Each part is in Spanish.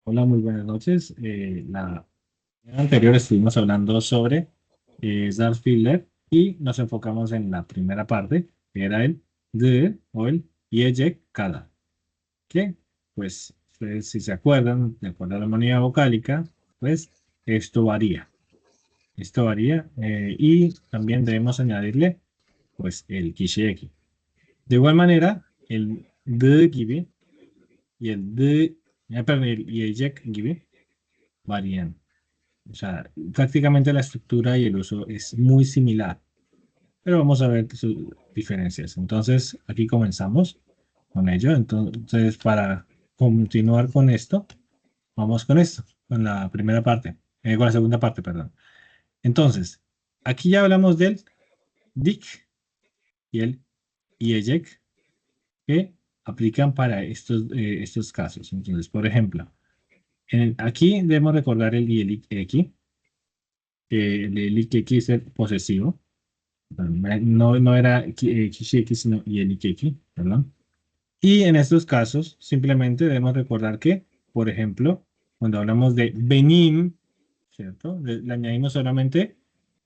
Hola, muy buenas noches. La anterior estuvimos hablando sobre Starfielder y nos enfocamos en la primera parte, que era el de o el eject cada. Que, pues, ustedes si se acuerdan, de acuerdo a la armonía vocálica, pues esto varía. Esto varía y también debemos añadirle, pues, el kisheki. De igual manera, el de gibi y el de, perdón, el eject gibi varían. O sea, prácticamente la estructura y el uso es muy similar, pero vamos a ver sus diferencias. Entonces, aquí comenzamos con ello. Entonces, para continuar con esto, vamos con esto, con la primera parte, con la segunda parte, perdón. Entonces, aquí ya hablamos del DIC y el IEJEC que aplican para estos casos. Entonces, por ejemplo, aquí debemos recordar el IELIC, que el IELIC es el posesivo. No era Kishiki, sino Yenikeki, perdón. Y en estos casos, simplemente debemos recordar que, por ejemplo, cuando hablamos de Benim, ¿cierto? Le añadimos solamente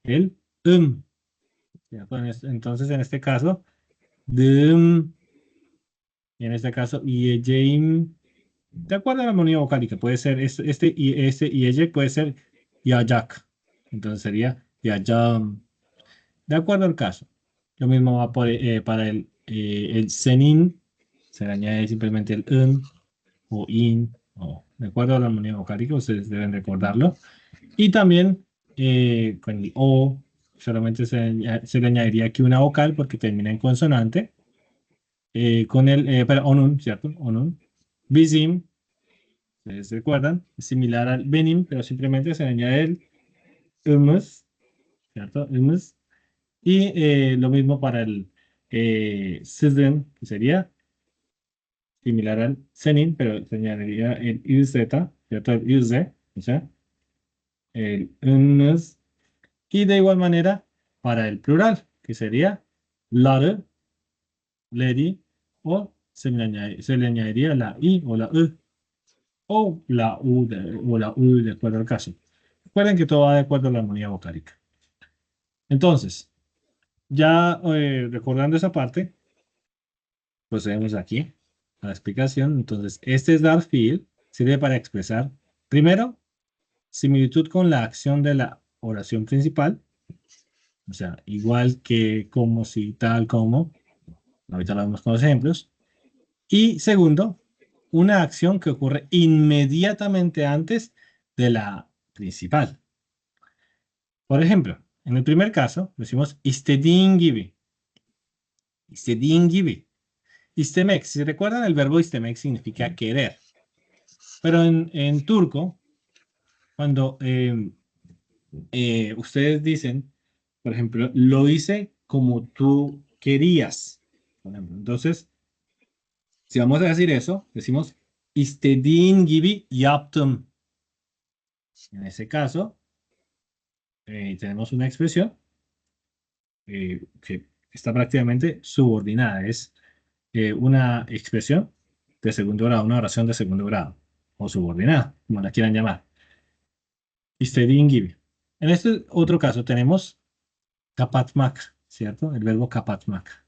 el ¿cierto? Entonces, en este caso, dum, y en este caso, Yeim, de acuerdo a la armonía vocálica, puede ser este Yeye puede ser Yayak. Entonces sería Yayam. De acuerdo al caso. Lo mismo va para el senin. Se le añade simplemente el o in. De acuerdo a la armonía vocálica, ustedes deben recordarlo. Y también con el o, solamente se le añadiría aquí una vocal porque termina en consonante. Con el onun, ¿cierto? Onun. Bizim, ustedes recuerdan, es similar al benim, pero simplemente se le añade el ımız, ¿cierto? Imız. Y lo mismo para el Sizin, que sería similar al Zenin, pero se añadiría el IZ, ¿cierto? El IZ, o sea, el UNS. Y de igual manera para el plural, que sería ları, lady, o se le añadiría la I o la U, o la U de acuerdo al caso. Recuerden que todo va de acuerdo a la armonía vocálica. Entonces, ya recordando esa parte, procedemos aquí a la explicación. Entonces, este Dark Field sirve para expresar, primero, similitud con la acción de la oración principal, o sea, igual que, como, si, tal, como. Ahorita lo vemos con los ejemplos. Y segundo, una acción que ocurre inmediatamente antes de la principal. Por ejemplo, en el primer caso, decimos istediğin gibi. İstediğin gibi. İstemek. Si recuerdan, el verbo istemek significa querer. Pero en turco, cuando ustedes dicen, por ejemplo, lo hice como tú querías. Por ejemplo, entonces, si vamos a decir eso, decimos istediğin gibi yaptım. En ese caso, tenemos una expresión que está prácticamente subordinada. Es una expresión de segundo grado, una oración de segundo grado, o subordinada, como la quieran llamar. İstediğin gibi. En este otro caso tenemos kapatmak, ¿cierto? El verbo kapatmak.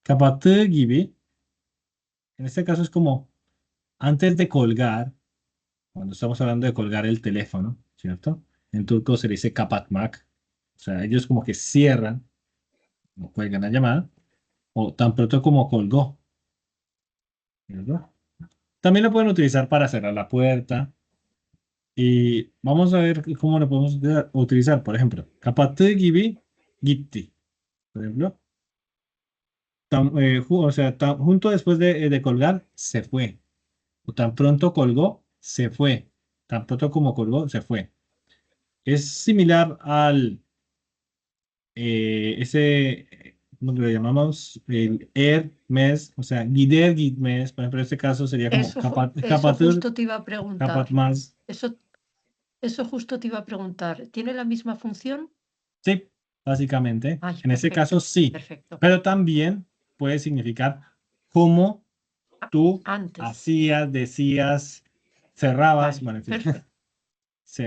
Kapattığı gibi, en este caso es como antes de colgar, cuando estamos hablando de colgar el teléfono, ¿cierto? En turco se le dice kapatmak. O sea, ellos como que cierran, no cuelgan la llamada, o tan pronto como colgó, ¿cierto? También lo pueden utilizar para cerrar la puerta. Y vamos a ver cómo lo podemos utilizar. Por ejemplo, kapattığı gibi gitti. Por ejemplo, o sea, junto después de colgar, se fue. O tan pronto colgó, se fue. Tan pronto como colgó, se fue. Es similar al ¿cómo lo llamamos? El mes, o sea, gider, gitmes. Por ejemplo, en este caso sería como Eso kapatır, justo te iba a preguntar. kapatmaz. Eso, eso justo te iba a preguntar. ¿Tiene la misma función? Sí, básicamente. Ay, En ese caso, perfecto, sí. perfecto. Pero también puede significar cómo Ah, tú antes. hacías, decías, cerrabas, Vale, bueno, en fin. perfecto. Sí,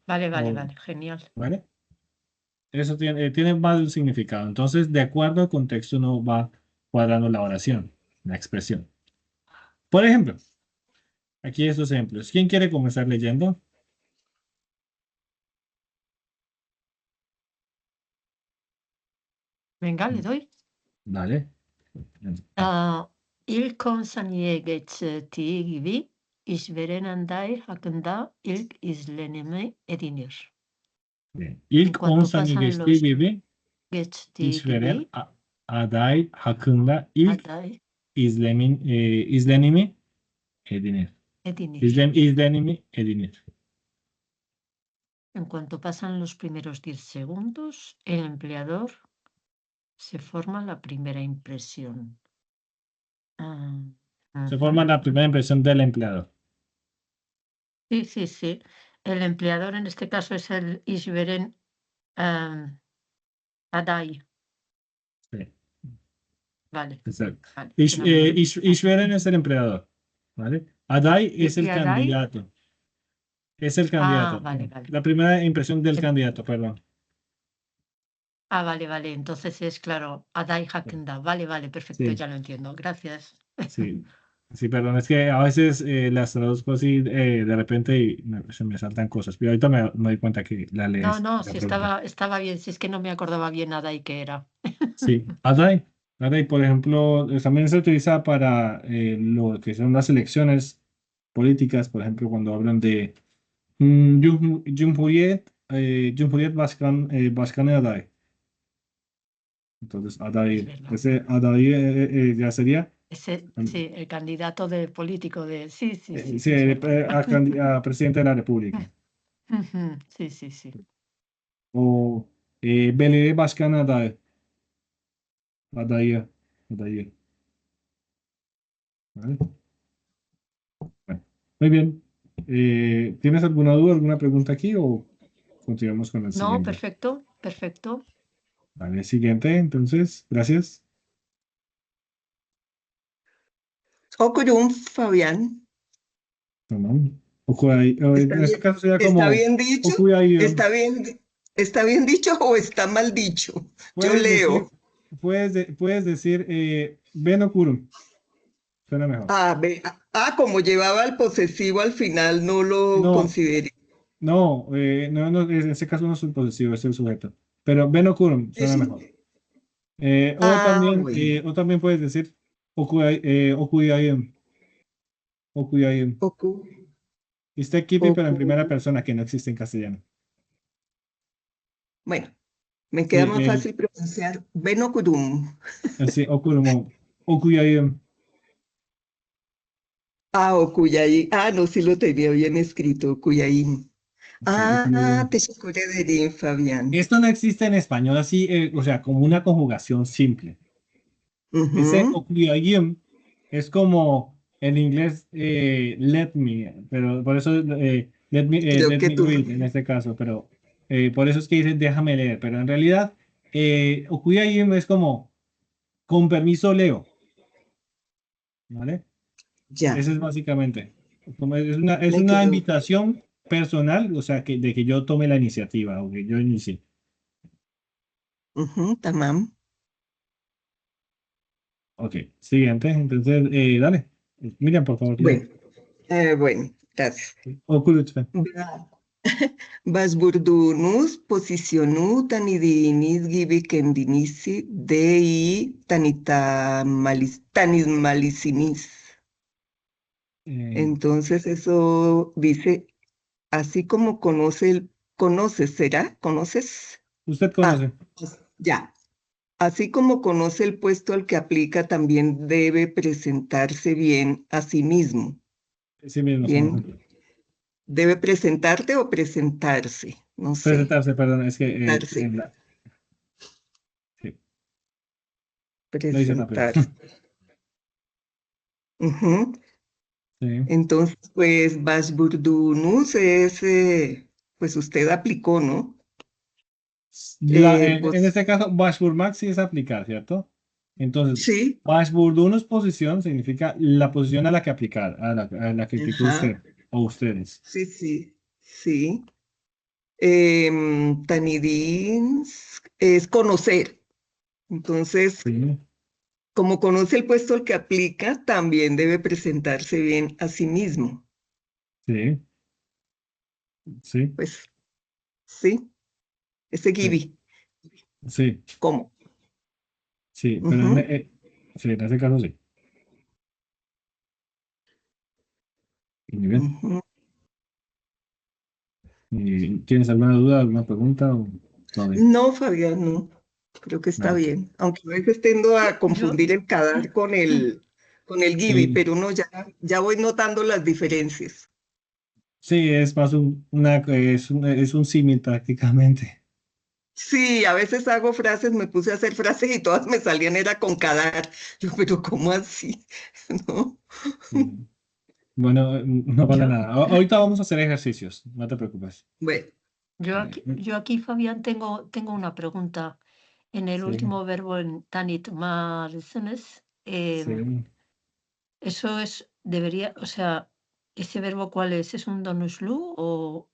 Vale, vale, o- vale, genial. ¿vale? Eso tiene más de un significado. Entonces, de acuerdo al contexto, uno va cuadrando la oración, la expresión. Por ejemplo, aquí estos ejemplos. ¿Quién quiere comenzar leyendo? Venga, le doy. Dale. İlk saniye geçtiği gibi işveren day hakkında ilk izlenimi edinir. Bien. En İlk 10 cuanto saniye pasan geçtiği los gibi geçtiği işveren gibi aday hakkında ilk aday izlenimi edinir. edinir. İzlenimi edinir. En cuanto pasan los primeros 10 segundos, el empleador se forma la primera impresión. Se Ujú. forma la primera impresión del empleador. Sí, sí, sí. El empleador en este caso es el işveren aday. Sí, Vale, exacto. vale, fenomenal. İşveren es el empleador. ¿Vale? Aday es el Y aday, candidato. Es el candidato. vale, vale. La primera impresión del En- candidato, perdón. vale, vale. Entonces es claro, aday hakkında. Vale, vale, perfecto, Sí, ya lo entiendo. Gracias. sí. Sí, perdón, es que a veces las traduzco así de repente y se me saltan cosas. Pero ahorita me doy cuenta que la No, lees. no, La sí pregunta. estaba bien, si es que no me acordaba bien aday qué era. Sí, Aday. Aday, por ejemplo, también se utiliza para lo que son las elecciones políticas, por ejemplo, cuando hablan de Cumhuriyet Başkanı aday. Entonces, Es aday, verdad. ese aday ya sería, Ese, sí, el candidato de político de. Sí, sí, sí, sí, es verdad. a presidente de la República. Ujú, sí, sí, sí. O Belediye Başkanı adayı. ¿Vale? Bueno, muy bien. ¿Tienes alguna duda, alguna pregunta aquí o continuamos con el No, siguiente? perfecto, perfecto. Vale, siguiente, entonces, gracias. Okurum, Fabián. Tamam. En ¿Está este bien, caso sería está como bien dicho? okuyayım. ¿Está bien dicho o está mal dicho? Yo Puedes decir, leo. puedes decir, ben okurum. Suena mejor. Como llevaba el posesivo al final, no lo No, consideré. no, en este caso no es un posesivo, es el sujeto. Pero ben okurum suena mejor. Sí. Bueno. O también puedes decir okuyayım. Okuyayım. Oku, Y está kipi, pero en oku. primera persona, que no existe en castellano. Bueno, me Sí, queda más fácil pronunciar Benokurum. sí, okurum. Okuyayım. Okuyay. No, sí lo tenía bien escrito, Okuyain. Sí, okuyayım. Te de Fabián. Esto no existe en español así, o sea, como una conjugación simple. Ese Ujú. okuyayım es como en inglés let me, pero por eso Creo let que me tú. read en este caso, pero por eso es que dice déjame leer, pero en realidad okuyayım es como con permiso leo, ¿vale? Ya, Eso es básicamente, es me una quedó. invitación personal, o sea, de que yo tome la iniciativa o que yo inicie. Tamam. Ok, siguiente, entonces, dale. Miriam, por favor, lee. Bueno, gracias. Oku lütfen. Başvurduğunuz pozisyonu tanıdığınız gibi kendinizi de iyi tanıtmalısınız. Eh, Entonces eso dice, así como conoces, ¿será? ¿Conoces? Usted conoce. Ya. Así como conoce el puesto al que aplica, también debe presentarse bien a sí mismo. Sí mismo conoce. Bien, debe presentarte o presentarse, no sé. Presentarse, perdón, es que Presentarse, sí, lo hice rápido. presentarse. Ujú. Sí. Entonces, pues, Bashburdunus es, pues usted aplicó, ¿no? En este caso, Bashburmak sí es aplicar, ¿cierto? Entonces, Sí, Bashburdunus posición significa la posición a la que aplicar, a la que aplicó ajá, usted. o ustedes. Sí, sí, sí. Tanidins es conocer. Entonces, Sí, como conoce el puesto al que aplica, también debe presentarse bien a sí mismo. sí, sí, Pues sí, ese sí, Gibi. sí, ¿Cómo? sí, pero Ujú, sí, en ese caso sí. Muy bien. ujú. ¿Tienes alguna duda, alguna pregunta? O todo bien? No, Fabián, no. Creo que está Ah, ok. bien. Aunque a veces tendo a Yo, confundir el Kadar con el Gibi, Sí, pero no, ya voy notando las diferencias. sí, es más es un símil prácticamente. Sí, a veces hago frases, me puse a hacer frases y todas me salían, era con Kadar. Yo, pero ¿cómo así? ¿No? Sí. Bueno, no pasa yo, nada. Ahorita vamos a hacer ejercicios, no te preocupes. Bueno, Vale. yo aquí, Fabián, tengo una pregunta. En el Sí, último verbo en Tanit Marcenes, sí. eso es, debería, o sea, ¿ese verbo cuál es? ¿Es un donuslu o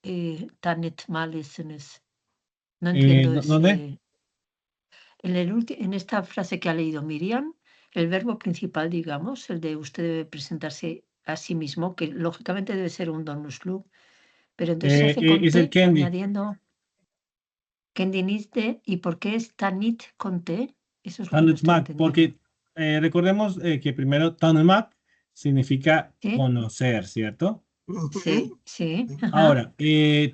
Tanit Marcenes? No entiendo ¿Dónde? ese. En esta frase que ha leído Miriam, el verbo principal, digamos, el de usted debe presentarse a sí mismo, que lógicamente debe ser un donuslu, pero entonces se hace con Es el T, candy. añadiendo kendiniste, ¿y por qué es tanit con T? Eso es lo que no estoy Tanutmak, entendiendo. porque recordemos que primero Tanutmak significa ¿Sí? conocer, ¿cierto? ujú, Sí, sí, ajá. Ahora,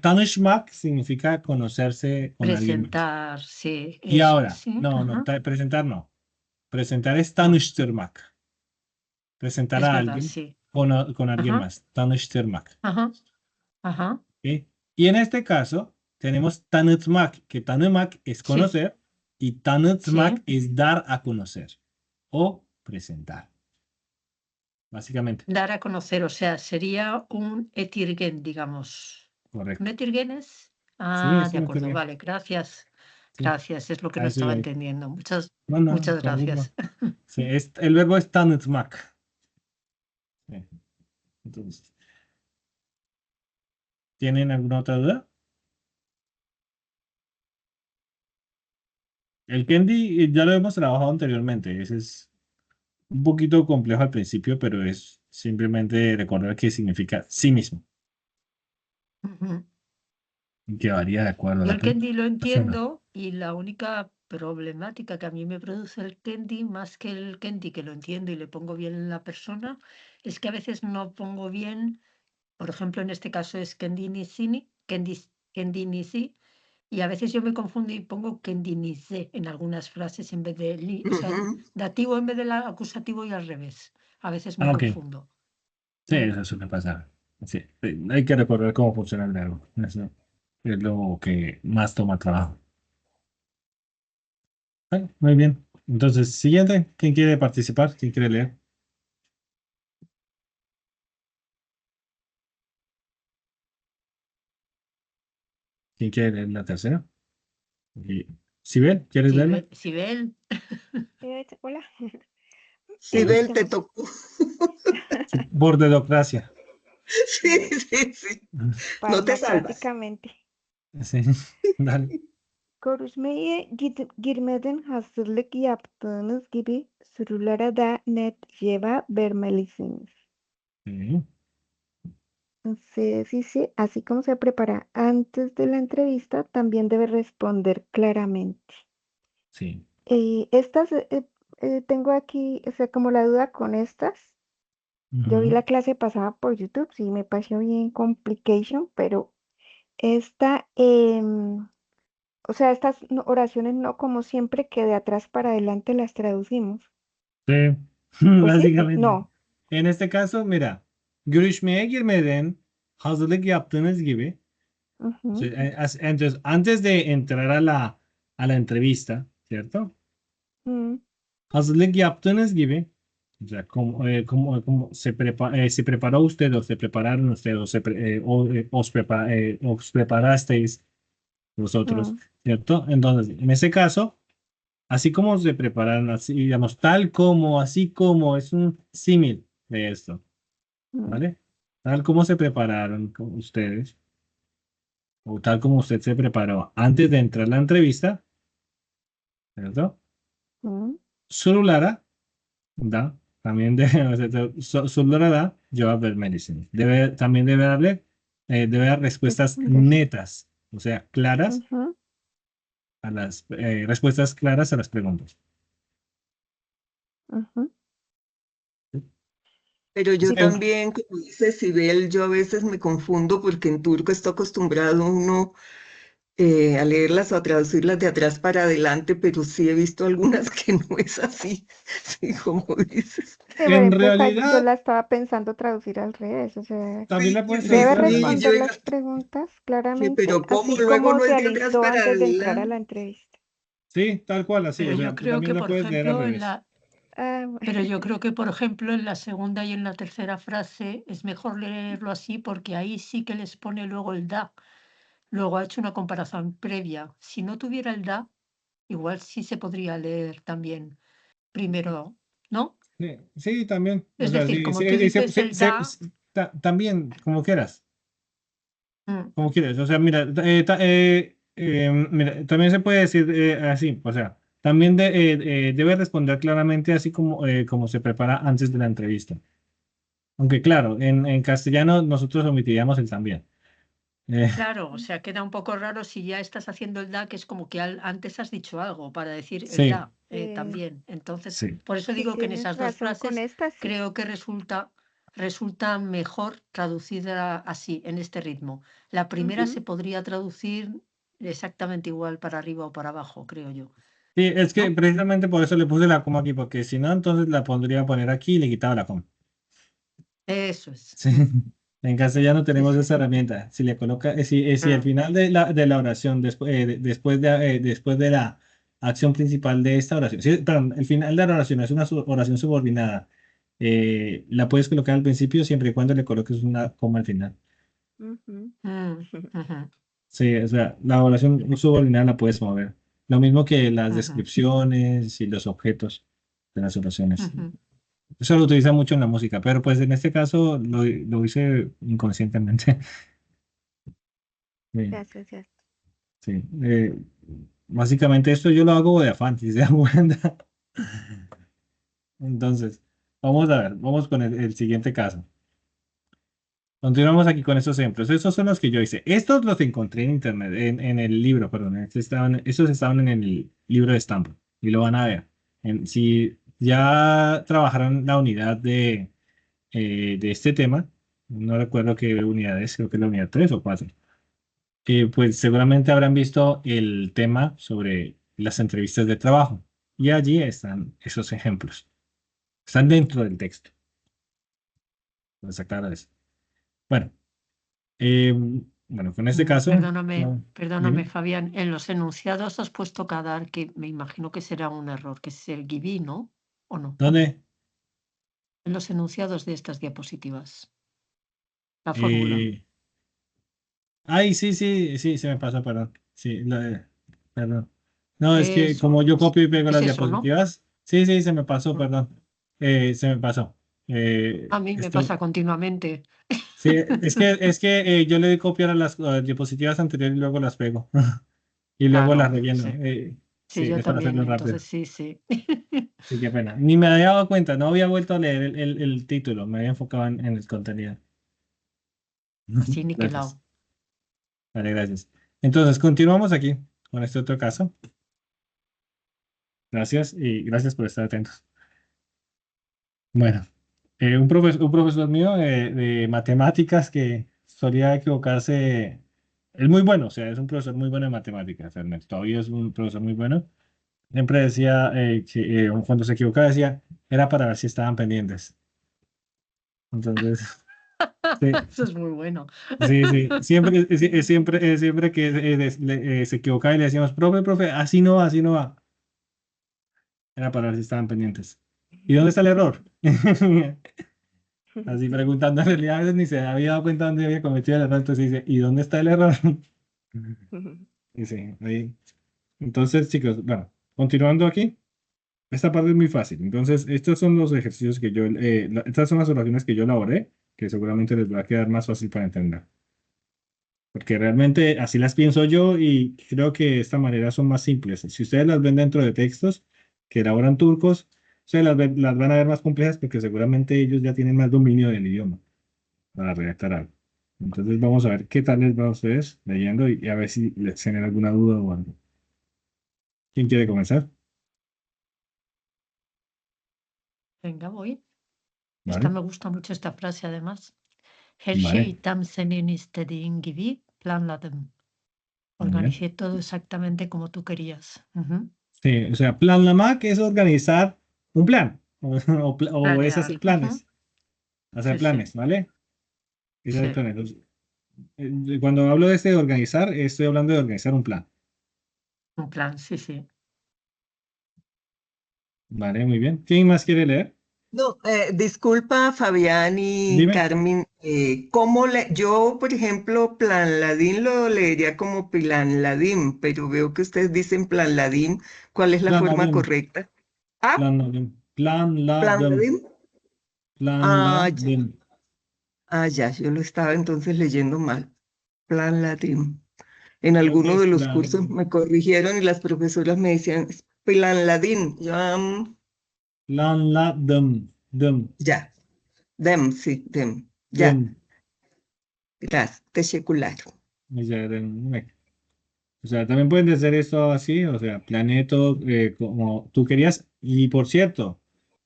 Tanishmak significa conocerse con alguien más. Presentar, sí, Y eso es, ahora, sí, no, no, ajá. presentar no. Presentar es No, Tanishtirmak. Presentar es a verdad, alguien sí. con alguien Ajá, más. Tanishtirmak. ajá, ajá, ¿Ok? Y en este caso tenemos Tanutmak, que Tanutmak es sí, conocer y Tanutmak sí. es dar a conocer o presentar, básicamente. Dar a conocer, o sea, sería un etirgen, digamos. ¿Un Correcto. etirgen es? Sí, Ah, es de una acuerdo, teoría. vale, gracias. Sí, Gracias, es lo que a no eso estaba iba a ir. entendiendo. No, no, Muchas con gusto. gracias. Sí, el verbo es Tanutmak. Sí, entonces, ¿tienen alguna otra duda? El Kendi ya lo hemos trabajado anteriormente. Ese es un poquito complejo al principio, pero es simplemente recordar que significa sí mismo, Ujú. y que varía de acuerdo a Yo la el Kendi lo persona. entiendo y la única problemática que a mí me produce el Kendi, más que el Kendi que lo entiendo y le pongo bien en la persona, es que a veces no pongo bien, por ejemplo, en este caso es Kendinisini, Kendinisi, y a veces yo me confundo y pongo Kendinice en algunas frases en vez de, o sea, ujú. dativo en vez del acusativo y al revés. A veces me Ah, ok. confundo. Sí, Mm, eso suele pasar. Sí, hay que recordar cómo funciona el verbo. Eso es lo que más toma trabajo. Bueno, muy bien. Entonces, siguiente. ¿Quién quiere participar? ¿Quién quiere leer? ¿Quién quiere leer la tercera? Sibel, ¿quieres leerla? Sibel, Hola. Sibel, te Este, tocó. Sí, bordedocracia. Sí, bueno, sí, sí. No te salvas. parmakráticamente. Sí, dale. Görüşmeye girmeden hazırlık yaptığınız gibi sorulara da net cevap vermelisiniz. Sí, Se dice, así como se prepara antes de la entrevista, también debe responder claramente. sí. Estas, tengo aquí, o sea, como la duda con estas. Yo vi Ujú. la clase pasada por YouTube, sí me pareció bien complication, pero esta, o sea, estas oraciones no como siempre que de atrás para adelante las traducimos. Sí, ¿O sí? básicamente. No. En este caso, mira, görüşmeye girmeden hazırlık yaptığınız gibi, o sea, Ujú, entonces, antes de entrar a la entrevista, ¿cierto? mm, Hazırlık yaptığınız gibi, o sea, como se preparó usted o se prepararon usted o, os preparasteis vosotros, mm, ¿cierto? Entonces, en ese caso, así como se prepararon, así, digamos, tal como, así como, es un símil de esto, mm, ¿vale? tal como se prepararon ustedes, o tal como usted se preparó antes de entrar a la entrevista, ¿cierto? Mm, Solo Lara da, también debe, solo Lara da, Joab Medicine. También debe dar respuestas Responder. netas, o sea, claras Ujú, a las respuestas claras a las preguntas. ujú. Pero yo Sí, Eh, también, como dice Sibel, yo a veces me confundo porque en turco está acostumbrado uno a leerlas o a traducirlas de atrás para adelante, pero sí he visto algunas que no es así, sí, como dices. sí, por en ejemplo, yo realidad, la estaba pensando traducir al revés, o sea, también Sí, la puedes sí, debe traducir al sí, revés. yo responder digo, las preguntas sí, claramente, pero ¿cómo? así Luego como no se es de atrás alistó para antes de entrar a adelante. la entrevista. Sí, tal cual, así, Pero o yo sea, tú creo también que, la por puedes leer al ejemplo, en revés. la, Ah, pero yo creo que, por ejemplo, en la segunda y en la tercera frase es mejor leerlo así porque ahí sí que les pone luego el da. Luego ha hecho una comparación previa. Si no tuviera el da, igual sí se podría leer también primero, ¿no? Sí, sí, también, o Es sea, decir, sí, como tú dices el da, también, mm, como quieras, o sea, mira, mira, también se puede decir así, o sea, también debe responder claramente así como se prepara antes de la entrevista. Aunque claro, en castellano nosotros omitiríamos el también. Eh, claro, o sea, queda un poco raro si ya estás haciendo el da, que es como que antes has dicho algo para decir el sí, da sí, también. Entonces, sí, por eso sí, digo que en tienes esas dos razón con frases esta, sí. creo que resulta mejor traducida así, en este ritmo. La primera Ujú, se podría traducir exactamente igual para arriba o para abajo, creo yo, sí, es que ¿no? precisamente por eso le puse la coma aquí, porque si no, entonces la pondría a poner aquí y le quitaba la coma. Eso es. Sí. En castellano Sí, tenemos sí. esa herramienta. Si le coloca, si al Ah, final de la oración, después de la acción principal de esta oración, sí, perdón, el final de la oración es una oración subordinada, la puedes colocar al principio siempre y cuando le coloques una coma al final. ujú, ujú, Sí, o sea, la oración subordinada la puedes mover. Lo mismo que las ujú, descripciones y los objetos de las oraciones. ujú. Eso lo utiliza mucho en la música, pero pues en este caso lo hice inconscientemente. Sí, gracias, ya. sí. Básicamente esto yo lo hago de afán, si se dan cuenta. Entonces, vamos a ver, vamos con el siguiente caso. Continuamos aquí con estos ejemplos. Estos son los que yo hice. Estos los encontré en internet, en el libro, perdón. Estos estaban en el libro de Stanford y lo van a ver. Si ya trabajaron la unidad de este tema, no recuerdo qué unidad es, creo que es la unidad 3 o 4, pues seguramente habrán visto el tema sobre las entrevistas de trabajo. Y allí están esos ejemplos. Están dentro del texto. Pues aclara eso. Bueno, eh, bueno, con este caso, Perdóname, no, perdóname, dime, Fabián. En los enunciados has puesto Kadar, que me imagino que será un error, que es el Gibi, ¿no? ¿O no? ¿dónde? En los enunciados de estas diapositivas. La fórmula. Eh, Ay, sí, sí, sí, se me pasó, perdón. Sí, perdón. No, es que como Eso. yo copio y pego Es las eso, ¿no? diapositivas, sí, sí, se me pasó, Mm. perdón. Se me pasó. A mí me Esto, pasa continuamente. sí, es que yo le doy copiar a las diapositivas anteriores y luego las pego. Y luego las Claro, relleno. sí. Sí, Sí, yo es para también. hacerlo rápido. Entonces, sí, sí. Sí, qué pena. Ni me había dado cuenta, no había vuelto a leer el título, me había enfocado en el contenido. Así Gracias. niquelado. Vale, gracias. Entonces, continuamos aquí con este otro caso. Gracias y gracias por estar atentos. Bueno, un profesor mío de matemáticas que solía equivocarse, es muy bueno, o sea, es un profesor muy bueno de matemáticas, Ernesto, todavía es un profesor muy bueno. Siempre decía que cuando se equivocaba decía, era para ver si estaban pendientes. Entonces, sí, Eso es muy bueno. sí, sí, siempre que se equivocaba y le decíamos, profe, así no va, así no va. Era para ver si estaban pendientes. ¿Y dónde está el error? Así preguntando, en realidad a veces ni se había dado cuenta dónde había cometido el error, entonces dice, ¿y dónde está el error? Y sí, ahí. Entonces, chicos, bueno, continuando aquí, esta parte es muy fácil. Entonces, estos son los ejercicios que estas son las oraciones que yo elaboré que seguramente les va a quedar más fácil para entender. Porque realmente así las pienso yo y creo que de esta manera son más simples. Si ustedes las ven dentro de textos que elaboran turcos, ustedes las van a ver más complejas porque seguramente ellos ya tienen más dominio del idioma para redactar algo. Entonces vamos a ver qué tal les va a ustedes leyendo y a ver si les genera alguna duda o algo. ¿Quién quiere comenzar? Venga, voy. Vale, Me gusta mucho esta frase, además. Her vale, şey tam senin istediğin gibi planladım. muy bien. Organicé todo exactamente como tú querías. Ujú. Sí, o sea, planlamak es organizar un plan o es Planear. hacer Ujú. hacer Sí, sí, planes, ¿vale? Es hacer sí. planes. Cuando hablo de este de organizar, estoy hablando de organizar un plan. Un plan, sí, sí. Vale, muy bien. ¿Quién más quiere leer? No, disculpa Fabián y Dime. Carmen, yo, por ejemplo, Plan Ladín lo leería como Plan Ladín, pero veo que ustedes dicen Plan Ladín. ¿Cuál es la forma Planladım. correcta? Ah, Planladım. Plan Planladım. Ladín. Ah, ya, Planladım. ya, yo lo estaba entonces leyendo mal. Plan Ladín. En Creo que alguno es de los cursos plan. me corrigieron y las profesoras me decían, "Es Plan Ladín." Yo, Planladım. Dım. ya, sí, dem. Ya, Dım. gracias, teşekkürler. O sea, también pueden hacer esto así, o sea, planeto como tú querías. Y por cierto,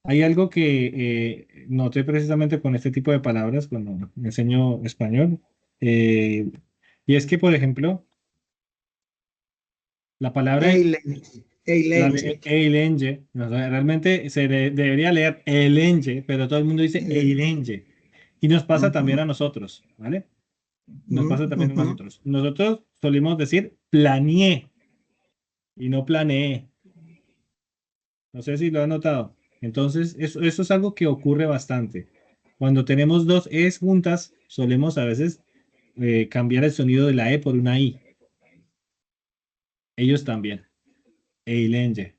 hay algo que noté precisamente con este tipo de palabras cuando enseño español, eh, y es que, por ejemplo, la palabra Eğlence. eilenge, o sea, realmente debería leer elenge, pero todo el mundo dice Evet. eilenge. Y nos Hı pasa también hı, a nosotros, ¿vale? Nos hı pasa hı, también a hı. nosotros. Nosotros solimos decir planeé y no planeé. No sé si lo han notado. Entonces, eso es algo que ocurre bastante. Cuando tenemos dos es juntas, solemos a veces cambiar el sonido de la E por una I. Ellos también. Eilenge.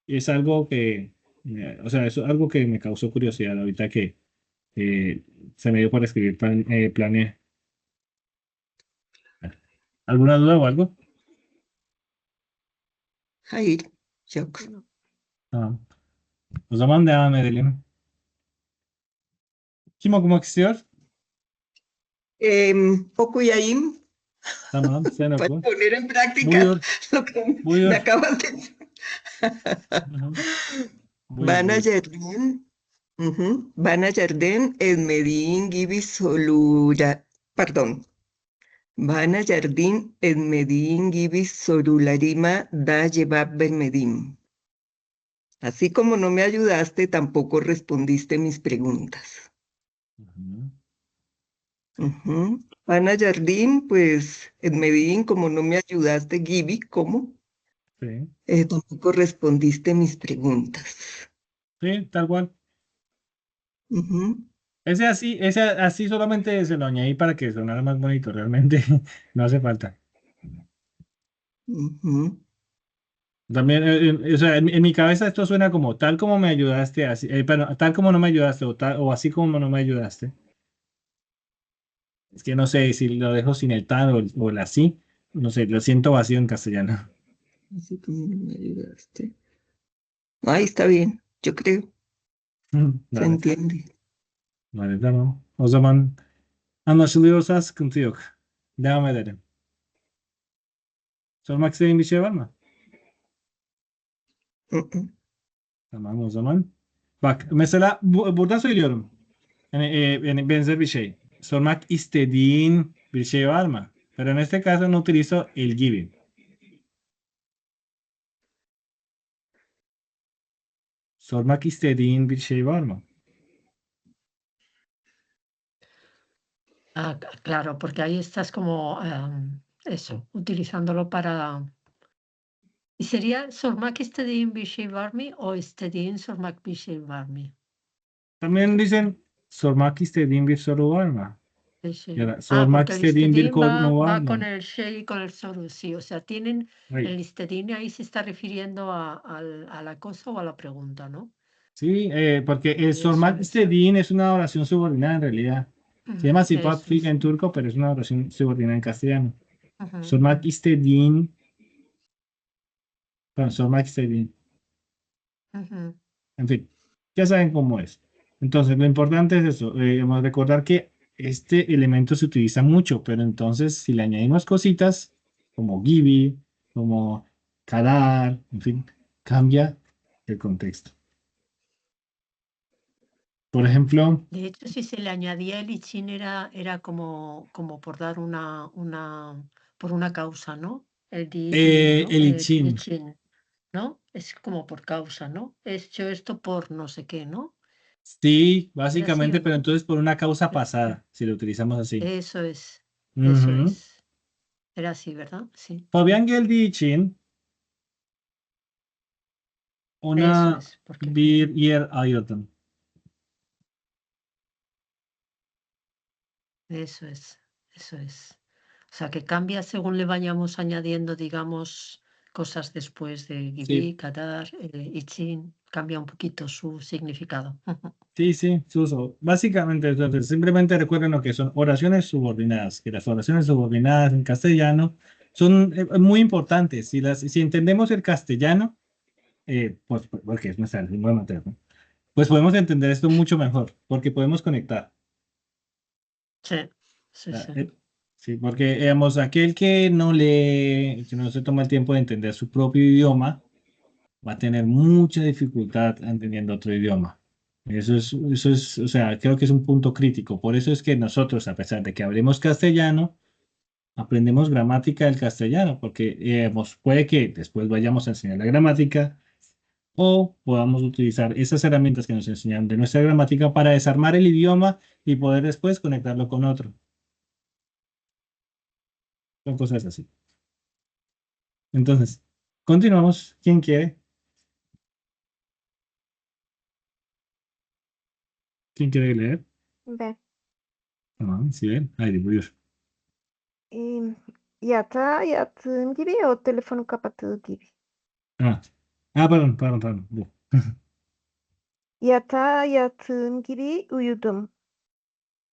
Es algo que, o sea, es algo que me causó curiosidad ahorita que eh, se me dio por escribir planeé. ¿Alguna duda o algo? Hayır, yok. Tamam. O zaman devam edelim. Kim okumak istiyor? Okuyayım Tamam, sen para oku. poner en práctica Buyur, lo que me buyur. acabas de decir. Hı hı. Buyur, Bana buyur. Jardín, Bana Jardín Edmedin gibi pardon. Bana Jardín Edmedin gibi sorularıma da cevap vermedim. Así como no me ayudaste, tampoco respondiste mis preguntas. Hı hı. Ujú. Ana Jardín, pues en Medellín, como no me ayudaste, Gibi, ¿cómo? Sí, Tampoco respondiste mis preguntas. sí, tal cual. Ujú, Ese así solamente se lo añadí para que sonara más bonito, realmente no hace falta. ujú. También, o sea, en mi cabeza esto suena como tal como me ayudaste, así, pero tal como no me ayudaste, o así como no me ayudaste. Es que no sé si lo dejo sin el tal o el así, no sé, lo siento vacío en castellano. Así como no me ayudaste. Ahí está bien, yo creo, se Vale, entiende. vale, tamam. O zaman anlaşılıyorsa sıkıntı yok. Devam edelim. Sormak istediğin bir şey var mı? Ujú. Tamam o zaman. Bak mesela burada söylüyorum. Yani benzer bir şey. Sormak istediğin bir şey var mı? Pero en este caso no utilizo el gibi. Sormak istediğin bir şey var mı? Ah, claro, porque ahí estás como, eso, utilizándolo para... ¿Y sería sormak istediğin bir şey var mı o istediğin sormak bir şey var mı? También dicen sormak istediğin bir soru var mı? Sí, Ya sí. da Ah, sormak porque el istediğin bir istediğin konu var va con mı? el şey y con el soru, sí. O sea, tienen Hayır. el istediğin ahí se está refiriendo a la cosa o a la pregunta, ¿no? Sí, porque el Eso sormak es. istediğin es una oración subordinada en realidad. Se llama sifat Eso fiil es. en turco, pero es una oración subordinada en castellano. Ujú, Sormak istediğin, bueno, sormak istediğin, ujú. en fin, ya saben cómo es. Entonces, lo importante es eso, recordar que este elemento se utiliza mucho, pero entonces si le añadimos cositas como gibi, como kadar, en fin, cambia el contexto. Por ejemplo, De hecho, si se le añadía el ichin era como por dar por una causa, ¿no? El di, ¿no? el El ichin. ichin, ¿no? Es como por causa, ¿no? He hecho esto por no sé qué, ¿no? Sí, ¿Era así básicamente, o pero no? entonces por una causa Eh, pasada, si lo utilizamos así. Eso es, eso Ujú. es. Era así, ¿verdad? Sí, Fabián geldiği için eso ona es, porque bir yer ayırdım. eso es, eso es. O sea, que cambia según le vayamos añadiendo, digamos, cosas después de Sí, Gibi, Kadar, Ichin, cambia un poquito su significado. sí, Suso. Básicamente, entonces, simplemente recuerden lo que son oraciones subordinadas, que las oraciones subordinadas en castellano son muy importantes. Si entendemos el castellano, pues porque es nuestra lengua materna, pues podemos entender esto mucho mejor, porque podemos conectar. Sí, sí, Ah, sí. sí, porque, digamos, aquel que no lee, que no se toma el tiempo de entender su propio idioma, va a tener mucha dificultad entendiendo otro idioma. Eso es, o sea, creo que es un punto crítico. Por eso es que nosotros, a pesar de que hablemos castellano, aprendemos gramática del castellano, porque, digamos, puede que después vayamos a enseñar la gramática o podamos utilizar esas herramientas que nos enseñan de nuestra gramática para desarmar el idioma y poder después conectarlo con otro. Son cosas así. Entonces, continuamos. ¿Quién quiere? ¿Quién quiere leer? Ve. Tamam, Sibel. Haydi buyur. Em, Yatağa yattığım gibi o telefonu kapattığı gibi. Ah, perdón. Bu. Yatağa yattığım gibi uyudum.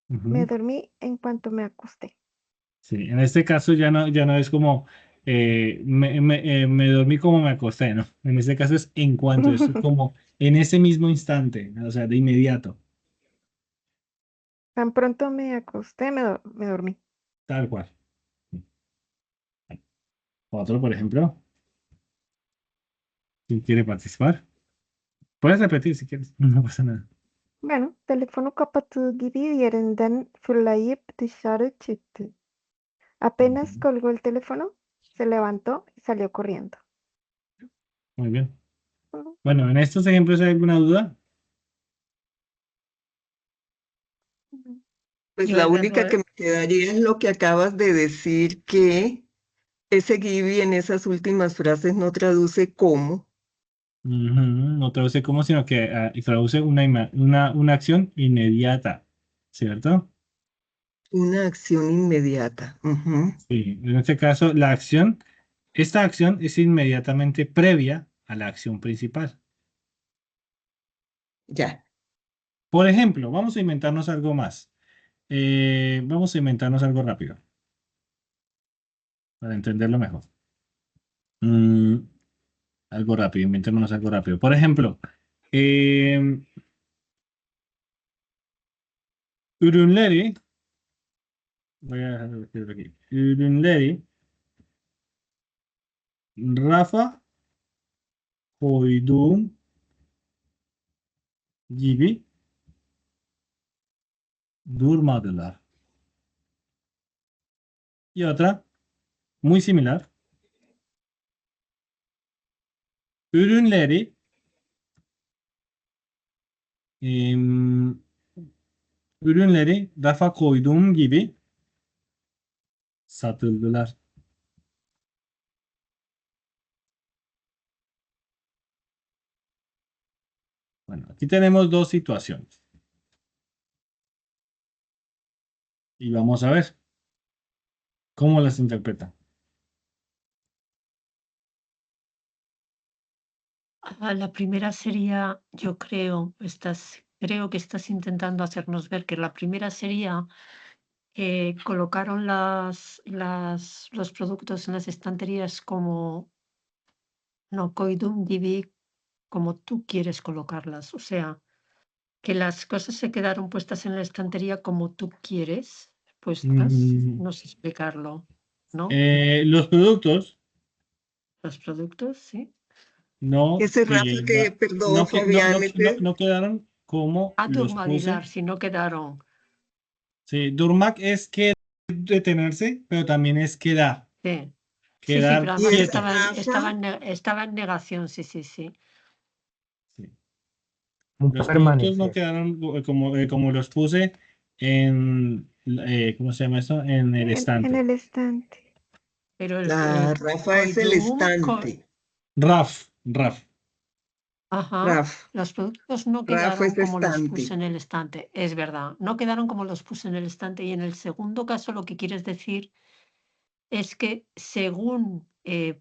Me Ujú. dormí en cuanto me acosté. Sí, en este caso ya no es como me dormí como me acosté, ¿no? En este caso es en cuanto, es como en ese mismo instante, o sea, de inmediato, Tan pronto me acosté, me dormí. tal cual. Otro, por ejemplo, si quiere participar, puedes repetir si quieres, no pasa nada. Bueno, telefonu kapattığı gibi yerinden fırlayıp dışarı çıktı. Apenas Ujú. colgó el teléfono, se levantó y salió corriendo. Muy bien. Ujú. Bueno, en estos ejemplos hay alguna duda. Pues Yo la el única verbo, que me quedaría es lo que acabas de decir, que ese gibi en esas últimas frases no traduce como Ujú. No traduce como, sino que traduce una acción inmediata, ¿cierto? una acción inmediata. Ujú. Sí, en este caso, esta acción es inmediatamente previa a la acción principal. Ya. Por ejemplo, vamos a inventarnos algo más. Vamos a inventarnos algo rápido para entenderlo mejor. Mm, algo rápido, inventémonos algo rápido. Por ejemplo, eh, ürünleri, voy a dejar de escribir aquí. Ürünleri rafa koyduğum gibi durmadılar. Y otra, muy similar. Ürünleri em, ürünleri rafa koyduğum gibi satıldılar. Bueno, aquí tenemos dos situaciones y vamos a ver cómo las interpretan. La primera sería, yo creo, creo que estás intentando hacernos ver que la primera sería colocaron los productos en las estanterías como no Koidum Divi, como tú quieres colocarlas. O sea, que las cosas se quedaron puestas en la estantería como tú quieres puestas. Mm, No sé explicarlo, ¿no? los productos Los productos, sí. no, Ese Rafa que, perdón, Fabián, ese no quedaron como A los Durmadilar, puse. si no quedaron. Sí, Durmac es que detenerse, pero también es quedar, Sí, sí, sí, pero quedar y además ese quieto. Rafa, estaba en negación, sí, sí, sí. Sí. Un Los productos no permanecer. quedaron como los puse en, ¿cómo se llama eso? En el En estante. el estante. Pero la Rafa es el Koidum, estante. Raf. ajá, Raf, los productos no Rafa quedaron es como los puse estante. en el estante, es verdad, no quedaron como los puse en el estante. Y en el segundo caso lo que quieres decir es que según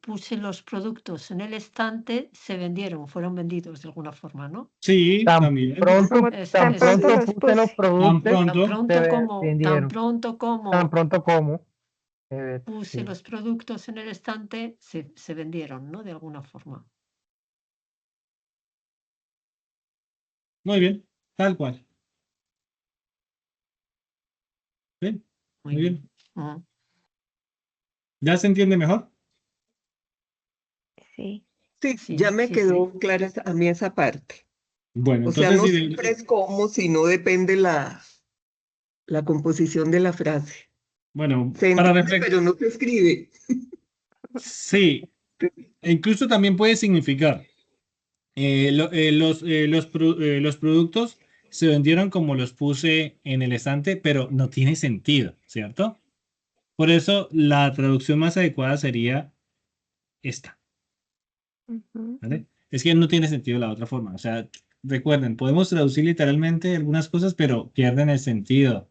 puse los productos en el estante, se vendieron, fueron vendidos de alguna forma, ¿no? Sí, Tan también. Como tan tan pronto pronto los puse los puse. Tan productos, Tan pronto. pronto vendieron. pronto Tan como pronto como. puse Sí. los productos en el estante, se vendieron, ¿no? De alguna forma. Muy bien, tal cual. Bien, Muy muy bien. bien. Ujú. ¿Ya se entiende mejor? Sí. Sí, ya Sí, me sí, sí. quedó clara a mí esa parte. Bueno, O sea, entonces no sí, siempre es como, sino depende la composición de la frase. bueno, Se para entiende, reflejar, pero no se escribe. sí, e incluso también puede significar. Los productos se vendieron como los puse en el estante, pero no tiene sentido, ¿cierto? Por eso la traducción más adecuada sería esta, Ujú. ¿vale? Es que no tiene sentido la otra forma. O sea, recuerden, podemos traducir literalmente algunas cosas, pero pierden el sentido.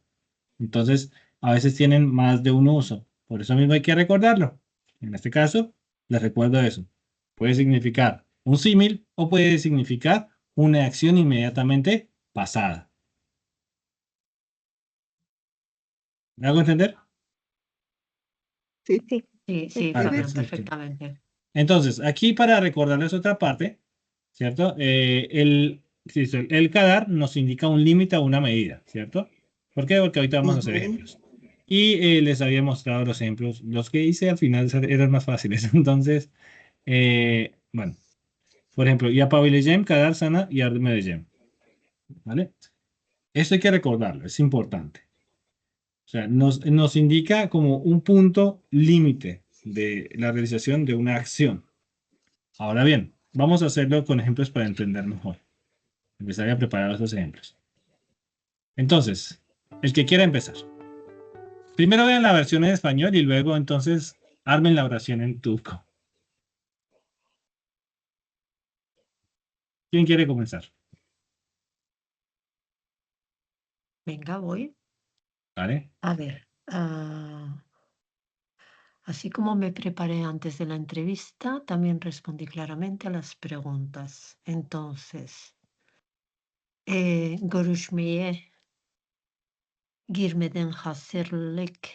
Entonces, a veces tienen más de un uso. Por eso mismo hay que recordarlo. En este caso, les recuerdo eso. Puede significar un símil o puede significar una acción inmediatamente pasada. ¿Me hago entender? Sí, Sí, Sí, sí, Ah, escribe. Fabián, perfecto. perfectamente. Entonces, aquí para recordarles otra parte, ¿cierto? Sí, el CADAR nos indica un límite a una medida, ¿cierto? ¿Por qué? Porque ahorita vamos a hacer Ujú. ejemplos. Y les había mostrado los ejemplos, los que hice al final eran más fáciles. Entonces, bueno, por ejemplo, ya Pavillegem, Kadar Sana y Ardmedegem, ¿vale? Esto hay que recordarlo, es importante. O sea, nos indica como un punto límite de la realización de una acción. Ahora bien, vamos a hacerlo con ejemplos para entender mejor. Les había preparado estos ejemplos. Entonces, el que quiera empezar. Primero vean la versión en español y luego entonces armen la oración en turco. ¿Quién quiere comenzar? Venga, voy. ¿Vale? A ver, así como me preparé antes de la entrevista, también respondí claramente a las preguntas. Entonces, görüşmeye girmeden hazırlık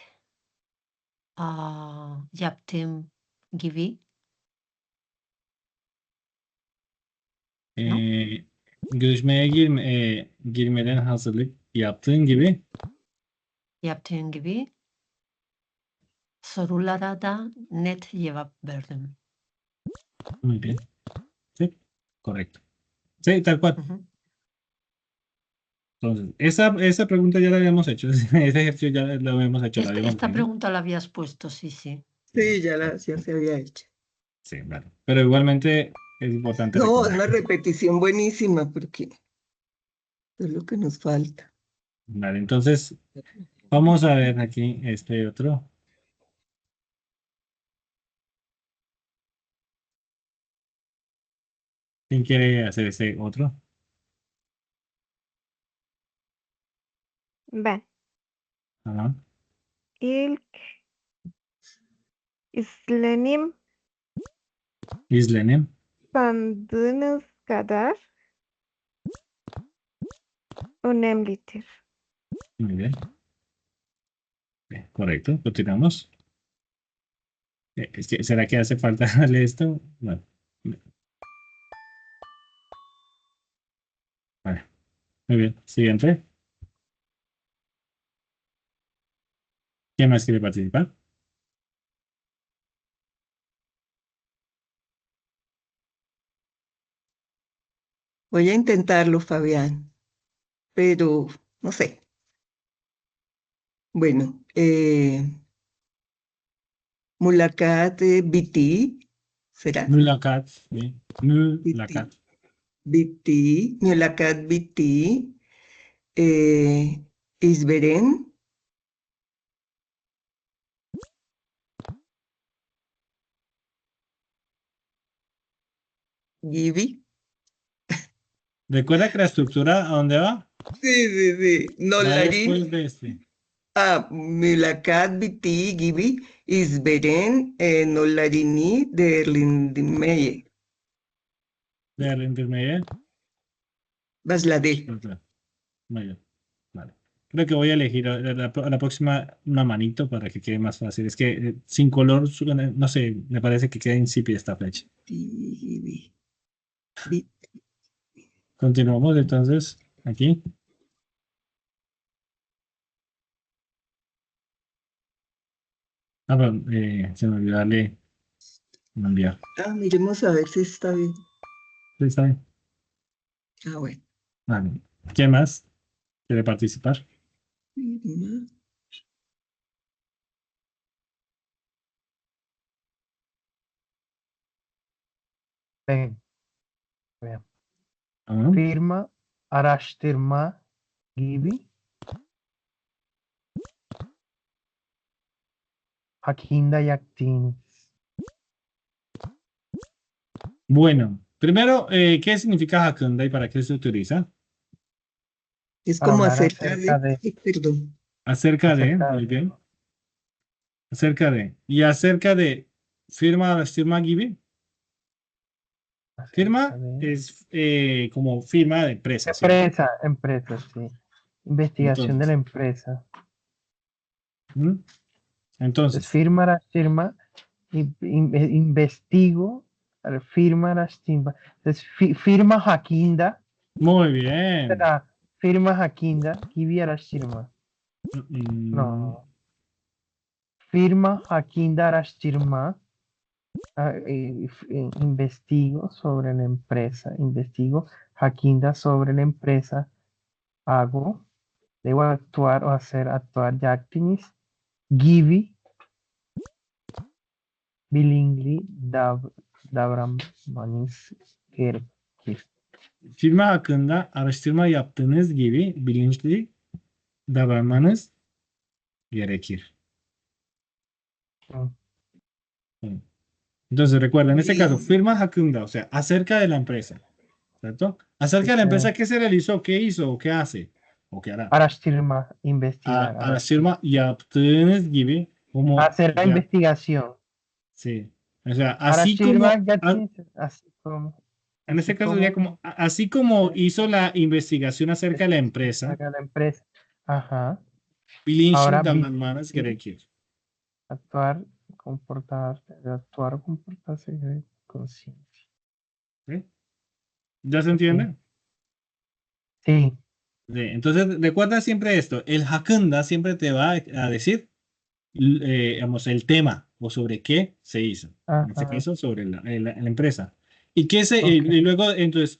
yaptığım gibi, ¿no? Girmeden hazırlık yaptığın gibi. Yaptığım gibi sorulara da net cevap verdim. Muy bien. Sí, correcto. Sí, tal cual. Ujú. Entonces, esa pregunta ya la habíamos hecho. Ese ejercicio ya lo habíamos hecho, la habíamos Esta leído. pregunta la habías puesto, sí, sí. Sí, ya se había hecho. Sí, claro. Pero igualmente es importante No, es recordar. una repetición buenísima porque es lo que nos falta. Vale, entonces vamos a ver aquí este otro. ¿Quién quiere hacer ese otro? Ben. Ajá. İlk izlenim Islenem. sandığınız kadar önemlidir. Muy bien. Correcto. Continuamos. ¿Será que hace falta darle esto? Bueno. Vale. Muy bien. Siguiente. ¿Quién más quiere participar? Voy a intentarlo, Fabián, pero no sé. Bueno, Mulacat BT, ¿será? Mülakat. Bien. BT, Mülakat. BT, Mulacat BT, Isberen, Gibi. ¿Recuerda que la estructura a dónde va? Sí, sí, sí. Va Nolarin. después de este. Mulakat BT, Gibi, Isberen, Nolarini de Lindimeye, De la intermedia. Basladé. Claro. Muy bien. Vale. Creo que voy a elegir a la próxima una manito para que quede más fácil. Es que sin color, no sé, me parece que queda insípida esta flecha. Gibi. Bi- Continuamos entonces aquí. Ah, perdón, se me olvidó darle enviar. Miremos a ver si está bien. Sí, está bien. Bueno. Vale. ¿Quién más quiere participar? Firma. Ven, vean. Ah, Firma, araştırma gibi hakkında yaptığınız. Bueno, primero, ¿qué significa Hakunda y para qué se utiliza? Es Para como hablar acerca acerca de. de, Ay, perdón. Acerca de, acerca muy de, bien. Acerca de. Y acerca de firma Gibi. acerca Firma de. es como firma de empresa, ¿cierto? Empresa, sí. Investigación de la Entonces, empresa. ¿mm? Entonces, Entonces, firma, araştırma, investigo, firma, araştırma. Entonces, firma hakkında, muy bien. firma hakkında gibi araştırma. Mm, No. Firma hakkında araştırma. Investigo sobre la empresa. Investigo hakkında sobre la empresa. Hago. Debo actuar o hacer actuar yaptığınız gibi bilinçli davranmanız gerekir. firma hakkında araştırma yaptığınız gibi bilinçli davranmanız gerekir. Hı. Entonces, recuerda, en este caso, Y firma hakkında, o sea, acerca de la empresa, ¿cierto? Acerca de la empresa, ¿qué se realizó? ¿Qué hizo? ¿O qué hace? ¿O qué hará? Araştırma, investigar, Araştırma yaptığınız gibi como hacer la ya, investigación. sí. O sea, Araştırma yaptığınız, en este así caso sería como como, así como hizo la investigación acerca de la empresa, saca la empresa. Ajá. bilinçli Ahora, davranmanız bilinçli gerekir. actuar, comportarse de conciencia. ¿Sí? ¿Ya se Ok. entiende? Sí. Sí, entonces, recuerda siempre esto, el hakkında siempre te va a decir, digamos, el tema o sobre qué se hizo. En este Ajá. caso, sobre la empresa. Y Ok. luego, entonces,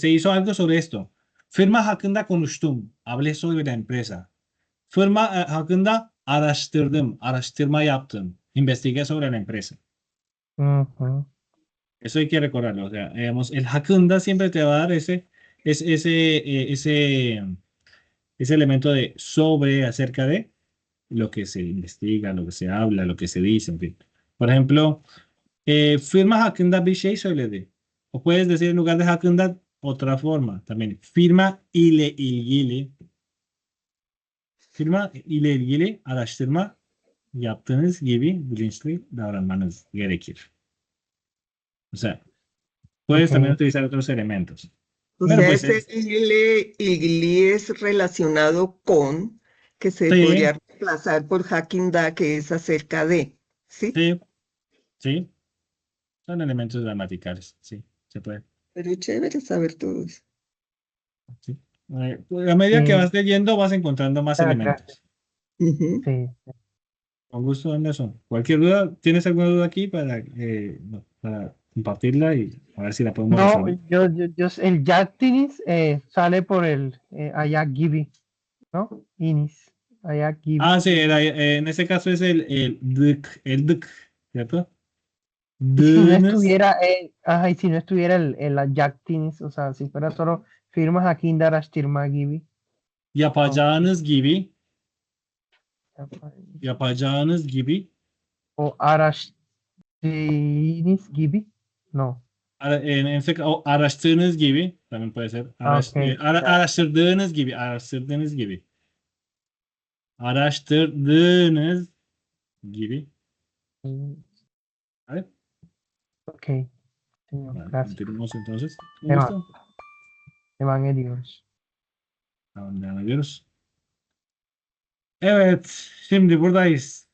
se hizo algo sobre esto. Firma hakkında konuştum. Hablé sobre la empresa. Firma hakkında araştırdım. Araştırma yaptım. Investigué sobre la empresa. Ujú. Eso hay que recordarlo. O sea, digamos, el hakkında siempre te va a dar ese elemento de sobre, acerca de lo que se investiga, lo que se habla, lo que se dice, en fin. Por ejemplo, firma hakkında bir şey söyledi. O puedes decir en lugar de hakkında otra forma también. Firma ile ilgili araştırma yaptığınız gibi bilinçli davranmanız gerekir. O sea, puedes también Ok. utilizar otros elementos. O Pero sea, pues ese il es relacionado con, que se sí, podría reemplazar por Hakinda, que es acerca de, ¿sí? sí, sí, son elementos gramaticales, sí, se puede. Pero es chévere saber todo eso. Sí. Pues, a medida que Eh, vas leyendo, vas encontrando más gracias. elementos. Ujú. Sí. Con gusto, Anderson. Cualquier duda, ¿tienes alguna duda aquí no, para compartirla y a ver si la podemos No, resolver? el Jack Tinis sale por el Ayak Gibi, ¿no? Inis, Ayak Gibi. Ah, sí, en este caso es el dk, ¿cierto? Y si no Dnes, estuviera, y si no estuviera el Jack Tinis, o sea, si fuera solo firmas aquí en Darashtirma Gibi. yapacağınız gibi, yapacağınız gibi, O Arashtinis Gibi. No. o araştırdığınız gibi, también puede ser, Ok, ya. araştırdığınız gibi, araştırdığınız gibi, araştırdığınız gibi, Mm, ¿vale? ok, señor, Vale, gracias. continuamos entonces. Un Devam, gusto. devam ediyoruz. Tamam, devam ediyoruz. Evet, şimdi buradayız.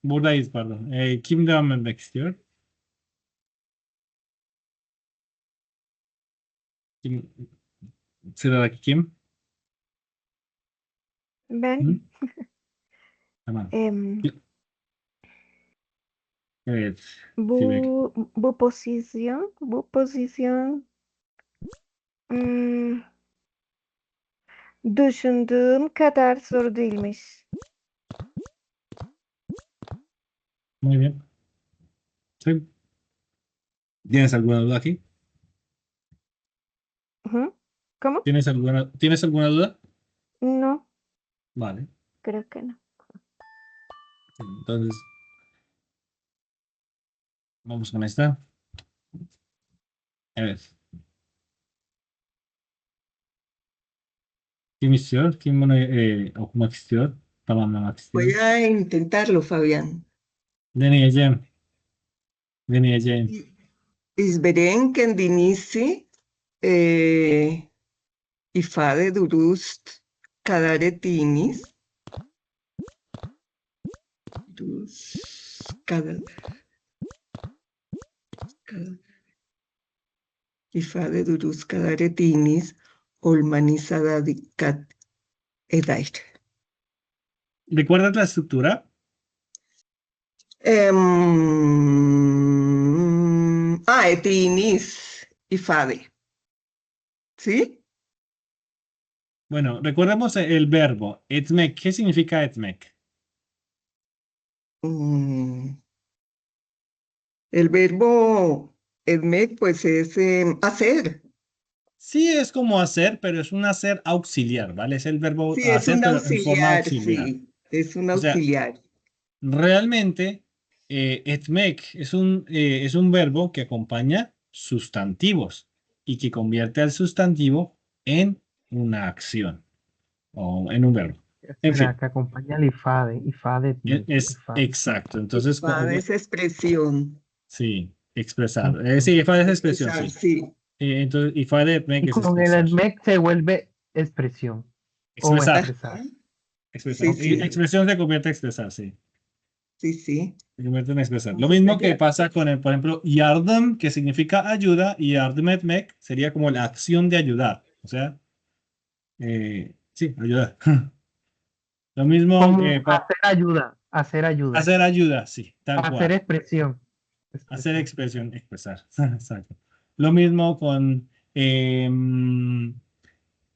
Buradayız, pardon. Kim devam etmek istiyor? Kim, sıradaki kim? Ben, Hı? Tamam. em, Evet. bu, Sibel. bu pozisyon hmm, düşündüğüm kadar zor değilmiş. Muy bien. Sí. ¿Tienes alguna duda aquí? Ujú. ¿Cómo? ¿Tienes alguna duda? No, Vale. creo que no. Entonces, vamos con esta. Evet. Kim istiyor? Kim bunu okumak istiyor? Tamamlamak Voy istiyor. a intentarlo, Fabián. Deneyeceğim. Deneyeceğim. İzberen kendinizi ifade durust kadaretinis. İfade durust kadaretinis olmanizada dikkat eder. ¿Recuerdas la estructura? Etinis ifade. ¿Sí? Bueno, recordemos el verbo etmek. ¿Qué significa etmek? Mm, el verbo edmek, pues es hacer. Sí, es como hacer, pero es un hacer auxiliar, ¿vale? Es el verbo Sí, es hacer, un pero en forma auxiliar, auxiliar. sí, es un O sea, auxiliar. realmente, etmek es un verbo que acompaña sustantivos y que convierte al sustantivo en una acción o en un verbo. En Espera, fin, que acompaña al IFADE, IFADE, es IFADE. exacto. Entonces, Ifade es expresión. sí, expresar. Ok. Sí, fue esa expresión, Expresar, sí. sí. Entonces, y fue de etmek Y es con el expresar. EDMEC se vuelve expresión o Expresar, expresar. Ajá. expresar. Sí, Y sí, expresión se convierte en expresar, sí. sí, sí. Se convierte en expresar. Lo Entonces mismo que sería, pasa con el, por ejemplo, yardım, que significa ayuda, y yardım etmek sería como la acción de ayudar. O sea, sí, ayudar. Lo mismo Como que para hacer ayuda, hacer ayuda, sí, tal hacer cual. expresión. Hacer Expresión. expresión, expresar. Exacto. Lo mismo con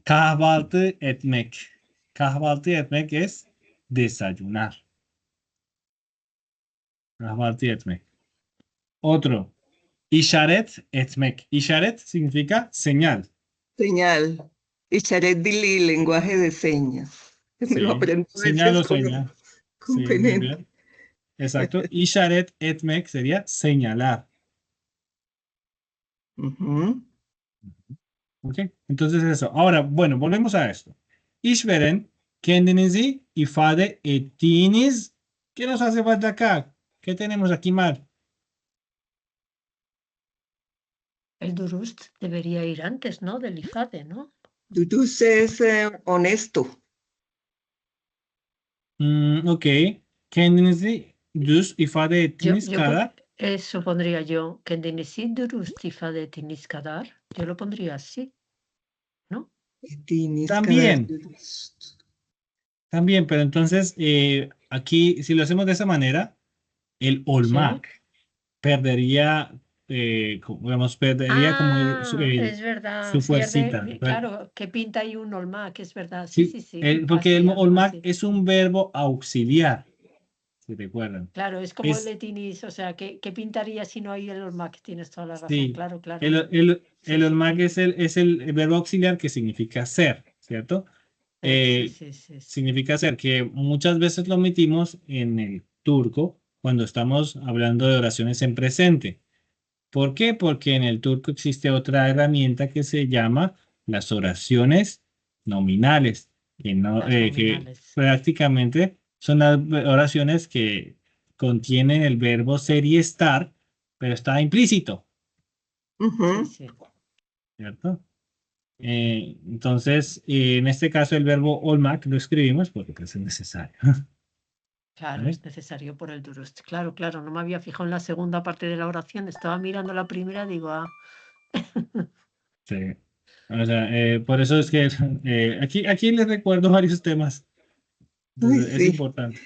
kahvaltı etmek. Kahvaltı etmek es desayunar. Kahvaltı etmek. Otro, işaret etmek. İşaret significa señal. señal. Y Charet Dili, lenguaje de señas. Me lo Sí, aprendo a señal veces o señal. con Sí, muy Penén. bien. Exacto. İşaret etmek sería señalar. Ujú. ¿Ok? Entonces eso. Ahora, bueno, volvemos a esto. İşveren kendinizi ifade ettiğiniz. ¿Qué nos hace falta acá? ¿Qué tenemos aquí mal? El durust debería ir antes, ¿no? Del ifade, ¿no? Dudus es honesto. Ok. Kendinizi düz ifade ettiniz Yo kadar. eso pondría yo. Kendinizi durust ifade ettiniz kadar. Yo lo pondría así, ¿no? Tienes que dar También, dudust. también, pero entonces aquí, si lo hacemos de esa manera, el Sí. olmak perdería, digamos, perdería como Es verdad. su fuercita. Claro, ¿qué pinta ahí un olmak? Es verdad. Sí, Sí, sí, sí. porque Así, el algo olmak así. es un verbo auxiliar, si recuerdan. Claro, es como el Es, de Tinis. O sea, ¿qué pintaría si no hay el olmak? Tienes toda la razón. sí, Claro, claro. el Sí, olmak sí. es el verbo auxiliar que significa ser, ¿cierto? Sí, sí, sí. Significa ser que muchas veces lo omitimos en el turco cuando estamos hablando de oraciones en presente. ¿Por qué? Porque en el turco existe otra herramienta que se llama las oraciones nominales, Las que nominales. prácticamente son las oraciones que contienen el verbo ser y estar, pero está implícito, Sí, Ujú. sí. ¿cierto? Entonces, en este caso el verbo olmak lo escribimos porque pues, es necesario. Claro, ¿Vale? es necesario por el durust. Claro, claro, no me había fijado en la segunda parte de la oración. Estaba mirando la primera, digo, Sí. O sea, por eso es que aquí les recuerdo varios temas. Ay, Entonces, es sí. importante.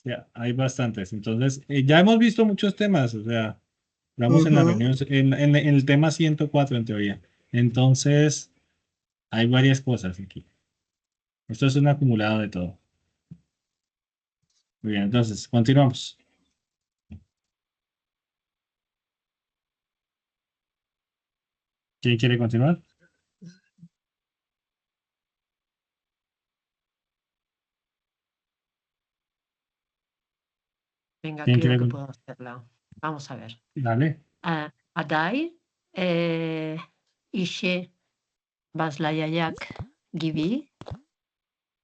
Ya, hay bastantes. Entonces, ya hemos visto muchos temas. O sea, vamos en la Ujú. reunión, en el tema 104 en teoría. Entonces, hay varias cosas aquí. Esto es un acumulado de todo. Muy bien, entonces, continuamos. ¿Quién quiere continuar? venga, ¿Quién creo quiere? que puedo hacerla. Vamos a ver. Dale. Aday, işe başlayacak gibi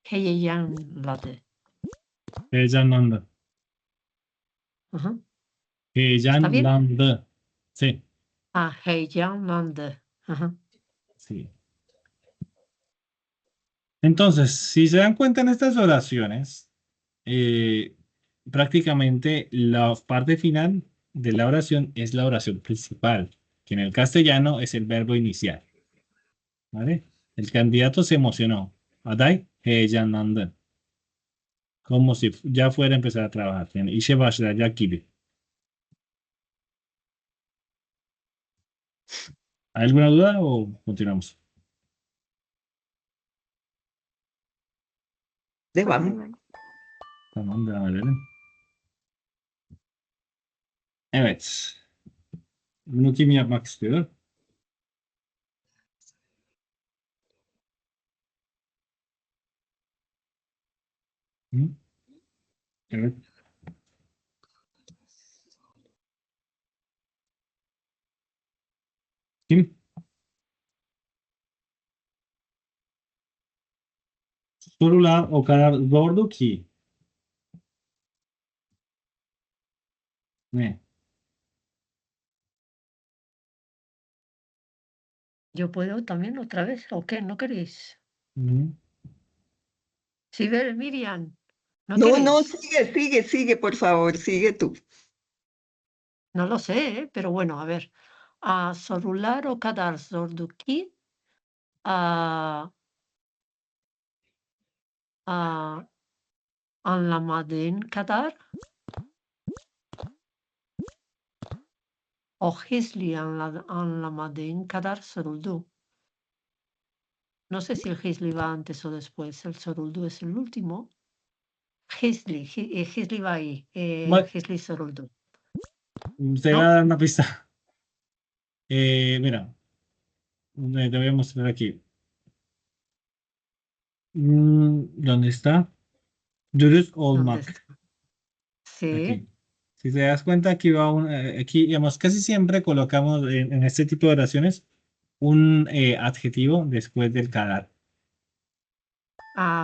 heyecanladı. Heyecanlandı. Hı. ¿Está bien? Heyecanlandı. Sí, Heyecanlandı. Hı. sí. Entonces, si se dan cuenta en estas oraciones, eh, prácticamente la parte final de la oración es la oración principal, que en el castellano es el verbo inicial. ¿Vale? El candidato se emocionó. Aday heyecanlandı. Como si ya fuera a empezar a trabajar. Yani işe başlayacak gibi. ¿Hay alguna duda o continuamos? Devam. Tamam, devam edelim. Evet. Bunu kim yapmak istiyor? Hı? Evet. Kim? Sorular o kadar zordu ki. Ne? ¿Yo puedo también otra vez o qué? ¿No queréis? Hı. Sí, Miriam, ¿no No, no, queréis? sigue, por favor, sigue tú. No lo sé, pero bueno, a ver. Sorular o kadar zordu ki a anlamadığın kadar o hızlı anlamadığın kadar soruldu. No sé si el hızlı va antes o después. El soruldu es el último. Hızlı va ahí. Bak, Hızlı soruldu. te voy a ¿No? dar una pista. Mira, te voy a mostrar aquí. ¿Dónde está? Dürüst ¿Dónde olmak. está? Sí. Aquí. Si te das cuenta, aquí va aquí, digamos, casi siempre colocamos en este tipo de oraciones un adjetivo después del kadar.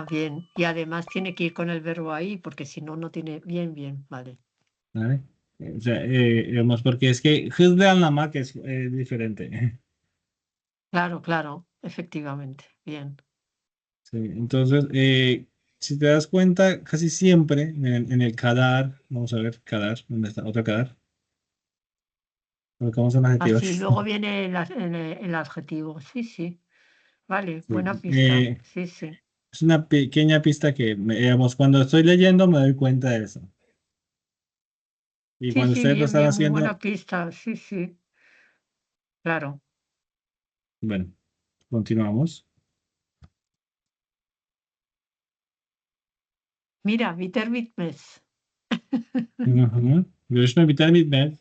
Bien. Y además tiene que ir con el verbo ahí, porque si no, no tiene. Bien, bien. Vale. ¿Vale? O sea, digamos, porque es que hızlı anlamak es diferente. Claro, claro, efectivamente. Bien. Sí, entonces, si te das cuenta, casi siempre en el kadar, vamos a ver, kadar, ¿dónde está? Otro kadar, colocamos un adjetivo. Así, luego viene el adjetivo. Sí, sí. Vale, Sí. buena pista. Sí, sí. Es una pequeña pista que, digamos, cuando estoy leyendo me doy cuenta de eso. Y Sí, cuando sí, ustedes lo bien, están bien, muy buena haciendo, pista. Sí, sí. Claro. bueno, continuamos. Mira, Bitter Bitmes. Hı hı. Görüşme biter bitmez.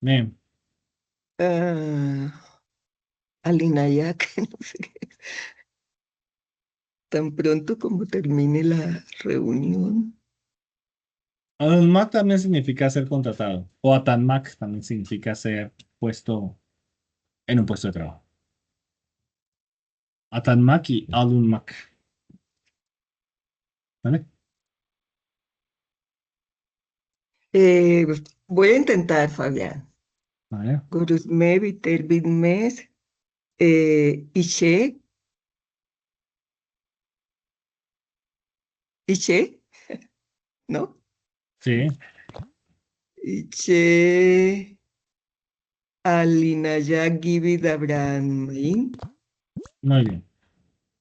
Ne? Ah, Alinayak, no sé qué. Tan pronto como termine la reunión. Alınmak también significa ser contratado. O atanmak también significa ser puesto en un puesto de trabajo. Atanmak y alınmak. ¿Vale? Eh, Voy a intentar, Fabián. ¿Vale? Görüşme biter bitmez. İşe, işe, ¿no? Sí, İşe, Alinayak gibi davranmayın. muy bien.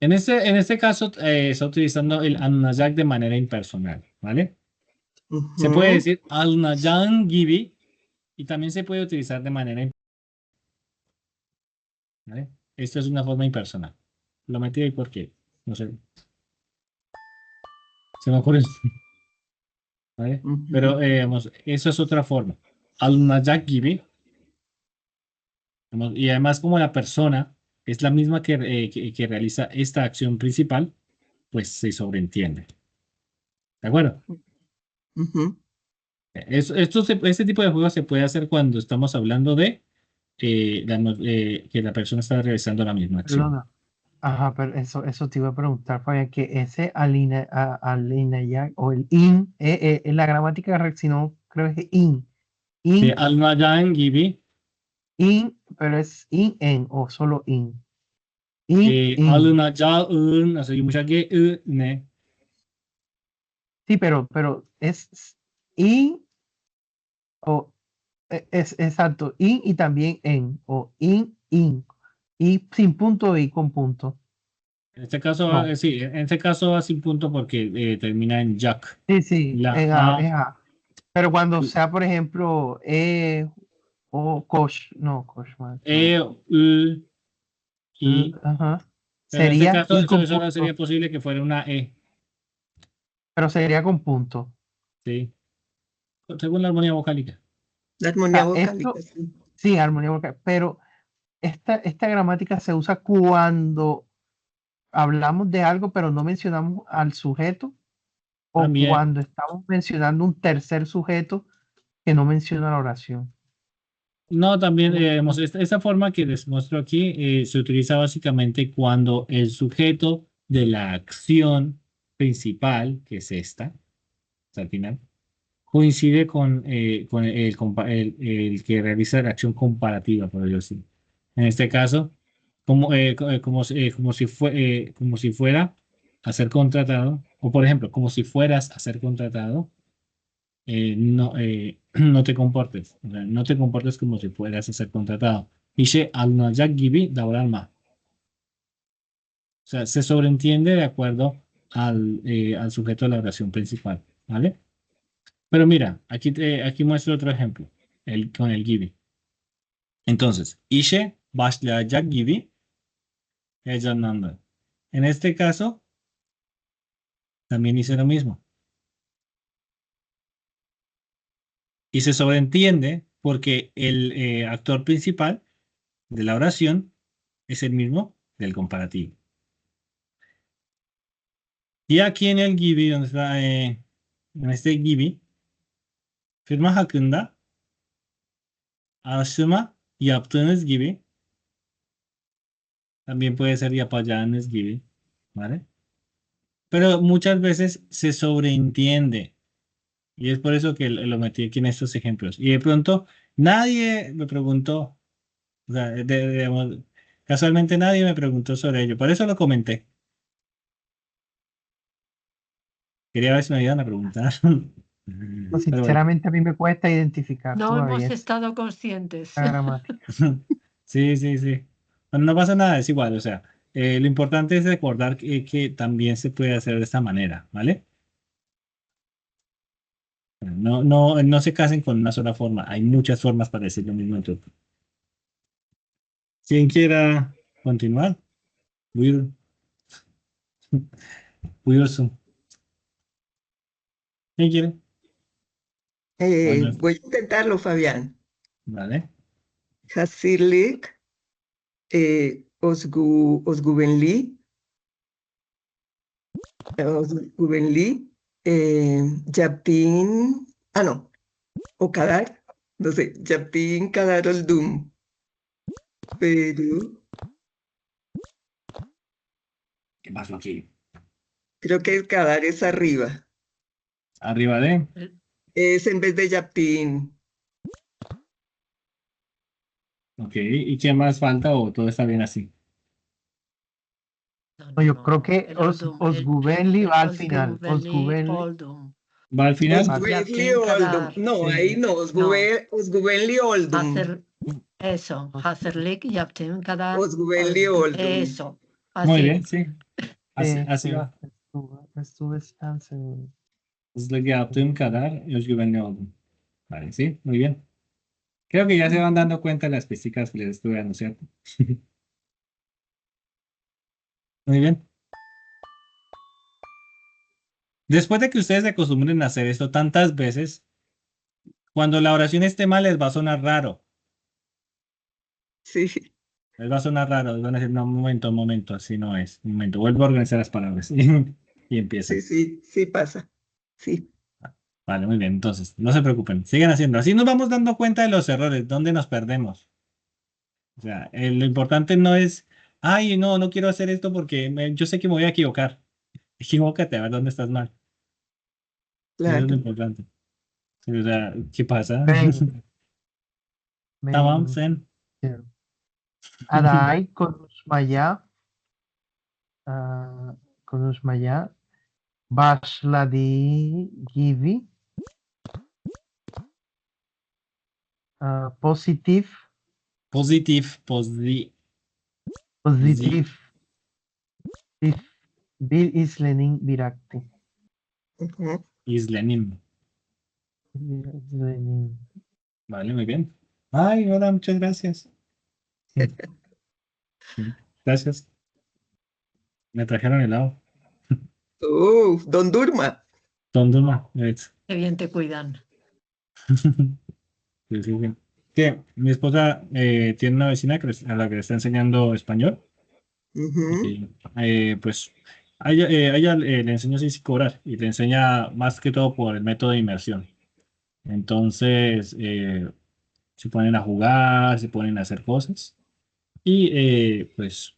En este caso, está utilizando el alınayak de manera impersonal. ¿Vale? Se puede Ujú. decir alınayan gibi y también se puede utilizar de manera ¿vale? Esto es una forma impersonal. Lo metí ahí porque, no sé, se me ocurre, ¿vale? Pero, Ujú. digamos, eso es otra forma. Alınacak gibi, digamos, y además como la persona es la misma que realiza esta acción principal, pues se sobreentiende. ¿De acuerdo? Ujú. Este tipo de juegos se puede hacer cuando estamos hablando de que la persona está realizando la misma acción. Perdona. Ajá, pero eso te iba a preguntar, Fabián, que ese alinear o el in, en la gramática, si no, creo que es in. In, Alınacak gibi, pero es in, en, o solo in. In. alınacağın, o sea, yumuşak G, I, N. Sí, pero es in o es exacto, in y también en, o in, y sin punto y con punto. En este caso, No, sí, en este caso va sin punto porque termina en Jack. sí, La es A, A. Pero cuando sea, por ejemplo, o coach, no, coach, no. E, U, I. Ajá. Pero en este Sería caso, I eso, con eso no sería punto, posible que fuera una E. pero sería con punto. ¿Sí? Según la armonía vocálica. La O armonía sea, vocálica, esto, sí. sí, armonía vocal, pero esta gramática se usa cuando hablamos de algo, pero no mencionamos al sujeto, o También. cuando estamos mencionando un tercer sujeto que no menciona la oración. No, también, ¿Cómo digamos, entiendes? esta forma que les muestro aquí se utiliza básicamente cuando el sujeto de la acción principal, que es esta, o sea, al final, coincide con el que realiza la acción comparativa, por decirlo así. En este caso, como si fuera a ser contratado, o por ejemplo, como si fueras a ser contratado, no te comportes. O sea, no te comportes como si fueras a ser contratado. İşe alınacak gibi davranma. O sea, se sobreentiende de acuerdo al sujeto de la oración principal, ¿vale? Pero mira, aquí muestro otro ejemplo, con el gibi. Entonces, işe başlayacak gibi heyecanlandı. En este caso, también hice lo mismo. Y se sobreentiende porque el actor principal de la oración es el mismo del comparativo. Y aquí en el gibi, donde está, en este gibi, firma hakkında araştırma yaptığınız gibi, también puede ser yapacağınız gibi, ¿vale? pero muchas veces se sobreentiende. Y es por eso que lo metí aquí en estos ejemplos. Y de pronto nadie me preguntó, o sea, digamos, casualmente nadie me preguntó sobre ello. Por eso lo comenté. Quería ver si me iban a preguntar. No, Pero bueno. sinceramente a mí me cuesta identificar No hemos todavía estado conscientes. esa gramática. Sí, sí, sí. Bueno, no pasa nada, es igual. O sea, lo importante es recordar que también se puede hacer de esta manera, ¿vale? No, no, no se casen con una sola forma. Hay muchas formas para decir lo mismo en turco. ¿Quién quiera continuar? Buyurun. Buyursun. ¿Quién quiere? Bueno, Voy a intentarlo, Fabián. vale. Hasirlik, Osgubenli, Osgubenli, Yaptin, no, o Kadar, no sé, Yaptin Kadar Oldum, pero ¿Qué pasó aquí? creo que el Kadar es arriba, Arriba de. es en vez de Yaptin. Ok. ¿Y qué más falta o todo está bien así? No, yo creo que el Oldum, Osgubenli va al final. Osgubenli Osgubenli Oldum. ¿Va al final? va. Osgubenli Yaptin Oldum, Kadar. no, Sí, ahí no, No. Osgubenli Oldum, Hacer eso. Hazerlik Yaptin Kadar. Osgubenli Oldum. Eso. Muy Así. bien, sí. Así, sí, así sí, va. estuve tan seguro. Hızlı yaptığım kadar özgüvenli oldum. Vale, sí, muy bien. Creo que ya se van dando cuenta las pistas que les estuve dando, ¿cierto? Muy bien. Después de que ustedes se acostumbren a hacer esto tantas veces, cuando la oración esté mal les va a sonar raro. Sí, Les va a sonar raro. Les van a decir, no, un momento, así no es. Un momento, vuelvo a organizar las palabras. Y sí, empiezan. sí, sí pasa. Sí. Vale, muy bien. Entonces, no se preocupen. Sigan haciendo. Así nos vamos dando cuenta de los errores, dónde nos perdemos. O sea, lo importante no es, ay, no, no quiero hacer esto porque yo sé que me voy a equivocar. Equivócate a ver dónde estás mal. Eso es lo Claro. importante. Sí, o sea, ¿qué pasa? Ben, Tamam, ben, sen. aday ah, konuşmaya başladı gibi pozitif Positiv, pozitif bir izlenim bıraktı. Ujú. izlenim. Bir izlenim. Vale, muy bien. Ay, hola, muchas gracias. Gracias. Me trajeron helado. Don Durma. Dondurma. Evet. Qué bien te cuidan. Sí, sí, sí. Que mi esposa tiene una vecina a la que le está enseñando español. Ujú. Y, pues a ella le enseña sin cobrar y le enseña más que todo por el método de inmersión. Entonces, se ponen a jugar, se ponen a hacer cosas y pues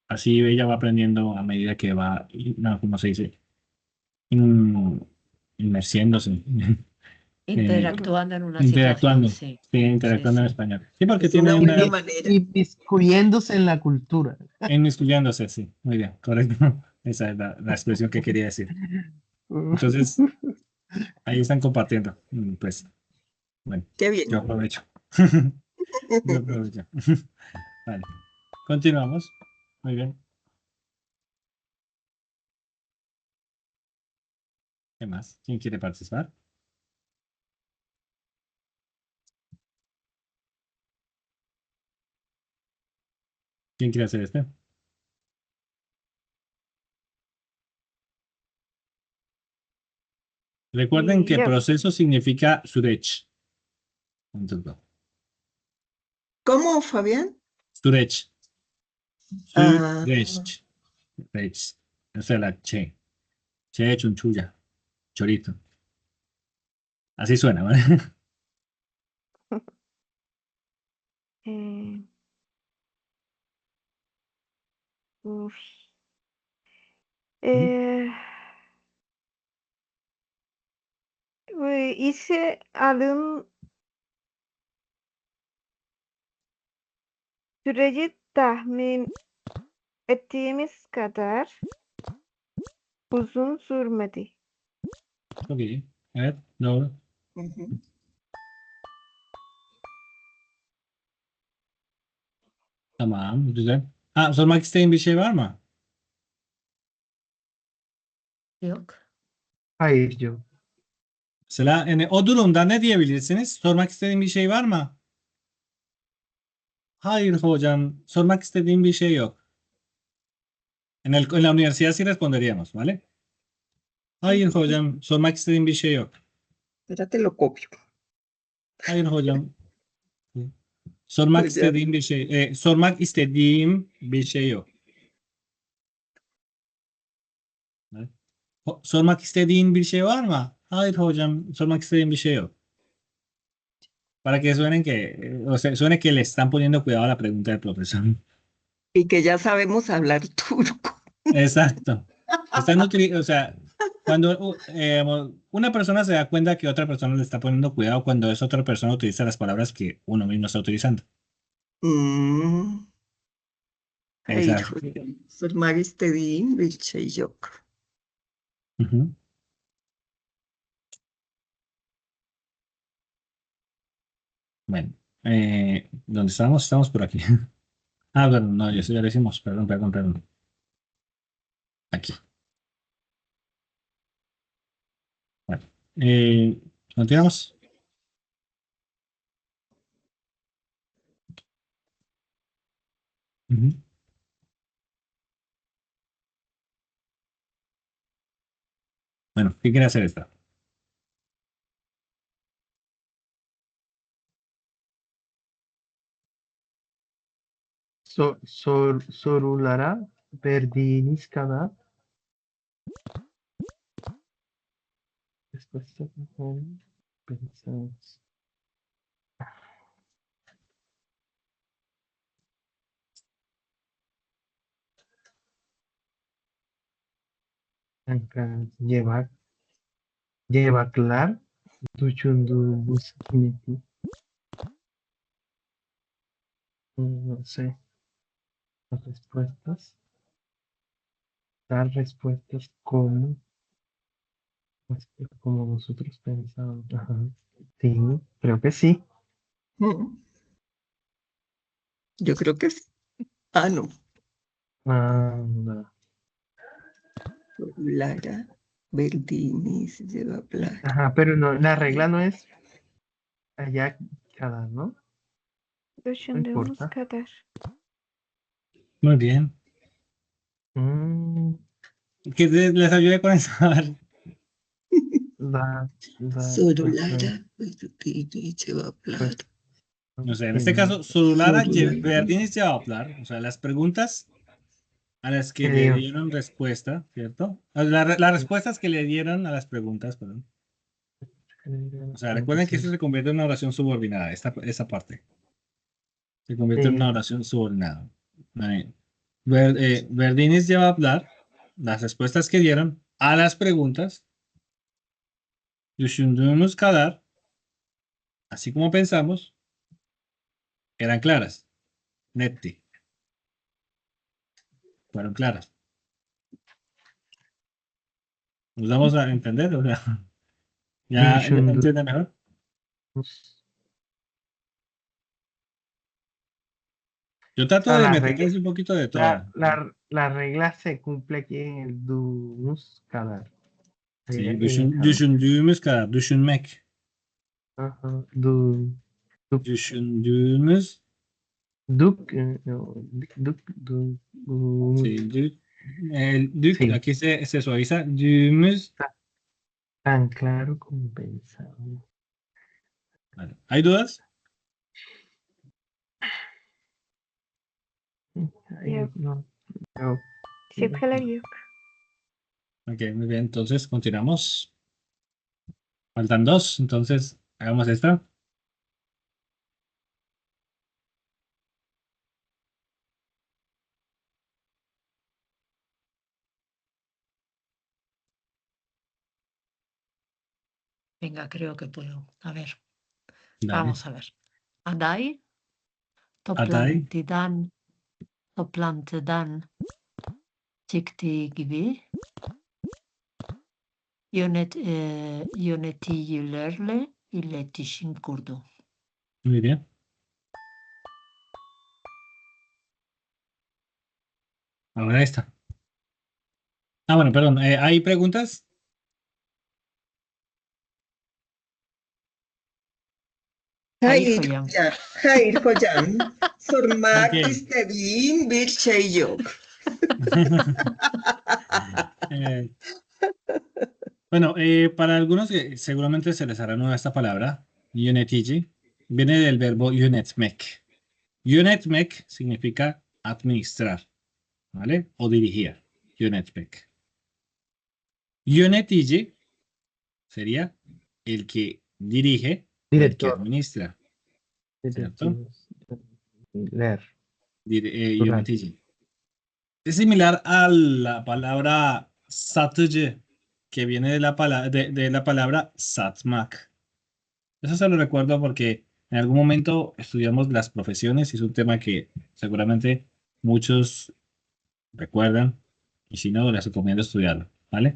así ella va aprendiendo a medida que va, no, ¿cómo se dice? In- Inmersiéndose, eh, Interactuando en una situación, interactuando, sí. sí, Sí, interactuando en sí. español. Sí, porque Es tiene una buena una, manera. Inmiscuyéndose en la cultura. inmiscuyéndose, sí, muy bien, correcto. Esa es la expresión que quería decir. Entonces, ahí están compartiendo. Pues, bueno, Qué yo bien. aprovecho. Yo aprovecho. Vale, continuamos. Muy bien. ¿Qué más? ¿Quién quiere participar? ¿Quién quiere hacer este? Recuerden que Yo, proceso significa surech. En turco. ¿Cómo, Fabián? Surech. Ah, Surech. Surech. Esa es la che. Che chunchuya. Chorito. Así suena, ¿vale? eh, uf, Ee, işe alım süreci tahmin ettiğimiz kadar uzun sürmedi. Çok iyi. Evet, doğru. Hı hı. Tamam, güzel. Ha, sormak istediğin bir şey var mı? Yok. Hayır diyor. Mesela yani o durumda ne diyebilirsiniz? Sormak istediğin bir şey var mı? Hayır hocam, sormak istediğim bir şey yok. En la universidad sí responderíamos, ¿vale? Hayır hocam, sormak istediğim bir şey yok. Espérate, lo copio. Hayır hocam, sormak Pues ya, istediğim bir şey, sormak istediğim bir şey yok. ¿Vale? Sormak istediğin bir şey var mı? Hayır hocam, sormak istediğim bir şey yok. Para que suenen que, o sea, suene que le están poniendo cuidado a la pregunta del profesor. y que ya sabemos hablar turco. Exacto. O sea, cuando una persona se da cuenta que otra persona le está poniendo cuidado cuando esa otra persona utiliza las palabras que uno mismo está utilizando. Mm. Hayır Exacto. hocam. Sormak istediğim bir şey yok. Ujú. Bueno, ¿dónde estamos? Estamos por aquí. Ah, bueno, no, eso ya lo hicimos. Perdón, perdón, perdón. Aquí. Bueno, continuamos. Ujú. Bueno, ¿qué quiere hacer esta? Sorulara verdiğiniz kadar respuesta pensamos. Llevar, llevarlar düşündüğümüz neti, no sé, las respuestas, dar respuestas como nosotros pensamos. Ajá. Sí, creo que sí. Mm. Yo creo que sí. Ah, no. Ah, no. Lara Verdini lleva hablar. Ajá, pero no, la regla no es allá cada, ¿no? No Düşündüğümüz importa. kadar. Muy bien. Mm, Que les ayude con eso. A ver. Solo ajá, Lara Verdini lleva hablar. pues, No sé, en este sí, caso, Sorulara Solo Lara. Verdines ya va a hablar. O sea, las preguntas a las que ¿qué le digo? dieron respuesta, ¿cierto? Las respuestas que le dieron a las preguntas, perdón. O sea, recuerden que esto se convierte en una oración subordinada, esta parte. Se convierte en una Sí, oración subordinada. Vale. Verdinis ya va a hablar las respuestas que dieron a las preguntas. Düşündüğümüz kadar, así como pensamos, eran claras. Netti. Fueron claras. ¿Nos damos a entender? O sea, ya düşündüğümüz, entiende mejor. Yo o trato sea, de meterles un poquito de todo. la regla se cumple aquí en el dumus kadar. Sí, Kadar. düşündüğümüz kadar. Düşünmek. Ajá, du, Düşündüğümüz. duk, no, Sí, el dük, sí, aquí se suaviza. Düğümüz. tan claro como pensamos. Vale. ¿Hay dudas? Yok. No, no. Şüpheler yok. Ok, muy bien. Entonces, continuamos. Faltan dos. Entonces, hagamos esta. Venga, creo que puedo. A ver, Dale. vamos a ver. Aday, Aday. toplantıdan çıktığı gibi yöneticilerle iletişim kurdu. Muy bien. Ahora esta. Ah, bueno, perdón. ¿Hay preguntas? Hayır Hayır hocam. hocam, hayır hocam. Sormak Ok. istediğim bir şey yok. Eh, bueno, para algunos seguramente se les hará nueva esta palabra, yönetici, viene del verbo yönetmek. Yönetmek significa administrar, ¿vale? O dirigir, yönetmek. Yönetici sería el que dirige o el que Director. administra, ¿cierto? Leer. Plural. Yönetici. Es similar a la palabra satıcı, que viene de la palabra satmak. Eso se lo recuerdo porque en algún momento estudiamos las profesiones y es un tema que seguramente muchos recuerdan y si no, les recomiendo estudiarlo, ¿vale?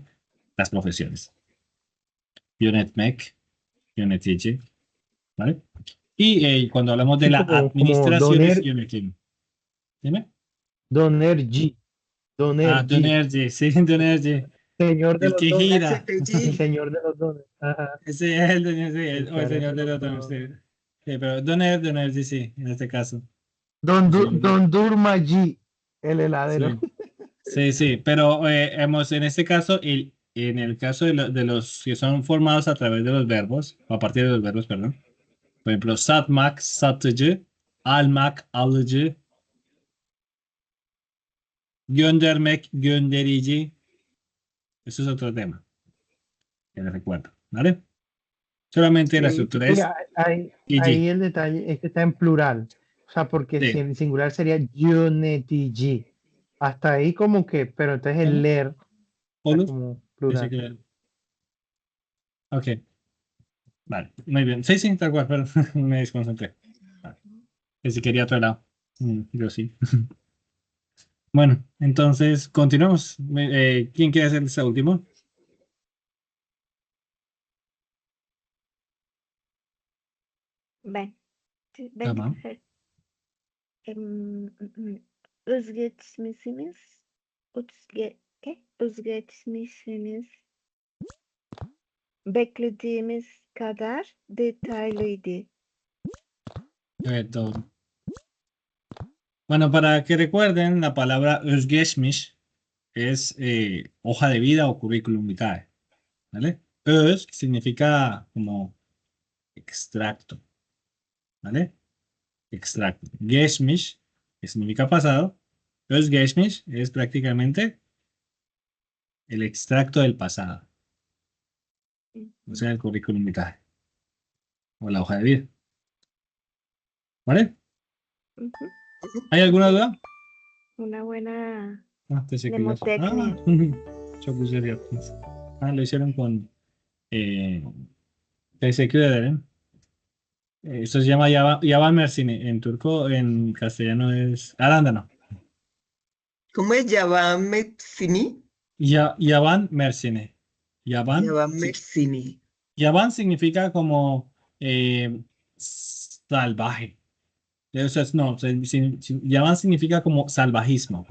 Las profesiones. Yönetmek, yönetici, ¿vale? Y cuando hablamos de Sí, la como administración es yönetim. ¿Dime? Donerji. Ah, Donerji. dönerci, sí, dönerci. Señor de El los que dones. gira. Gazeteci. Señor de los dones. Ajá. Ese es el dönerci, o el cara señor de los dones. Sí. Sí, pero dönerci, sí, en este caso. Don Durmaji, el heladero. Sí. Sí, sí, pero en este caso, en el caso de los que son formados a través de los verbos, o a partir de los verbos, perdón. Por ejemplo, satmak, satıcı, almak, alıcı, göndermek, gönderici. Eso es otro tema que les recuerdo, ¿vale? Solamente la Sí. estructura Sí, es ahí ig. el detalle es que está en plural. O sea, porque Sí. si en singular sería Yonetiji. Hasta ahí como que, pero entonces el leer está ¿Olur? como Pensé plural. que- Ok, vale, muy bien. Sí, sí, tal cual, pero me desconcentré. Vale. Que si quería otro lado. Yo sí. Bueno, entonces continuamos. ¿Quién quiere hacer ese último? Ben. Ben Tamam. Özgeçmişsiniz. Özgeçmişsiniz. Beklediğimiz kadar detaylıydı. Todo. Bueno, para que recuerden, la palabra özgeçmiş es hoja de vida o currículum vitae, ¿vale? Öz significa como extracto, ¿vale? Extracto. Geçmiş, que significa pasado. Özgeçmiş es prácticamente el extracto del pasado, o sea, el currículum vitae o la hoja de vida, ¿vale? Hı hı. ¿Hay alguna duda? Una buena Teşekkürler. mnemotecnia. Çok güzel yaptınız. Lo hicieron con teşekkür ederim. Esto se llama yaban mersini. En turco, en castellano es arándano. ¿Cómo es Yaban Mersini? Yaban mersini. Yaban. Yaban Sí. Mersini. Yaban significa como salvaje. O sea, no, yaban significa como salvajismo,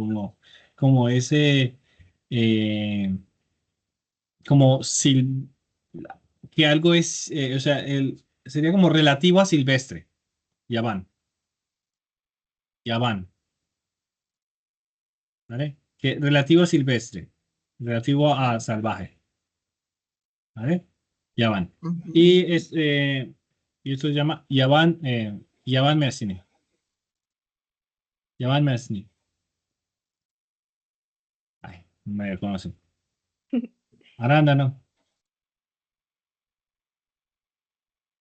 como ese, como que algo es, o sea, sería como relativo a silvestre. Yaban. Yaban. ¿Vale? Que relativo a silvestre, relativo a salvaje, ¿vale? Yavan. Ujú. Y esto se llama Yavan, Yavan Mersini. Yavan Mersini. Ay, no me conocen. Arándano,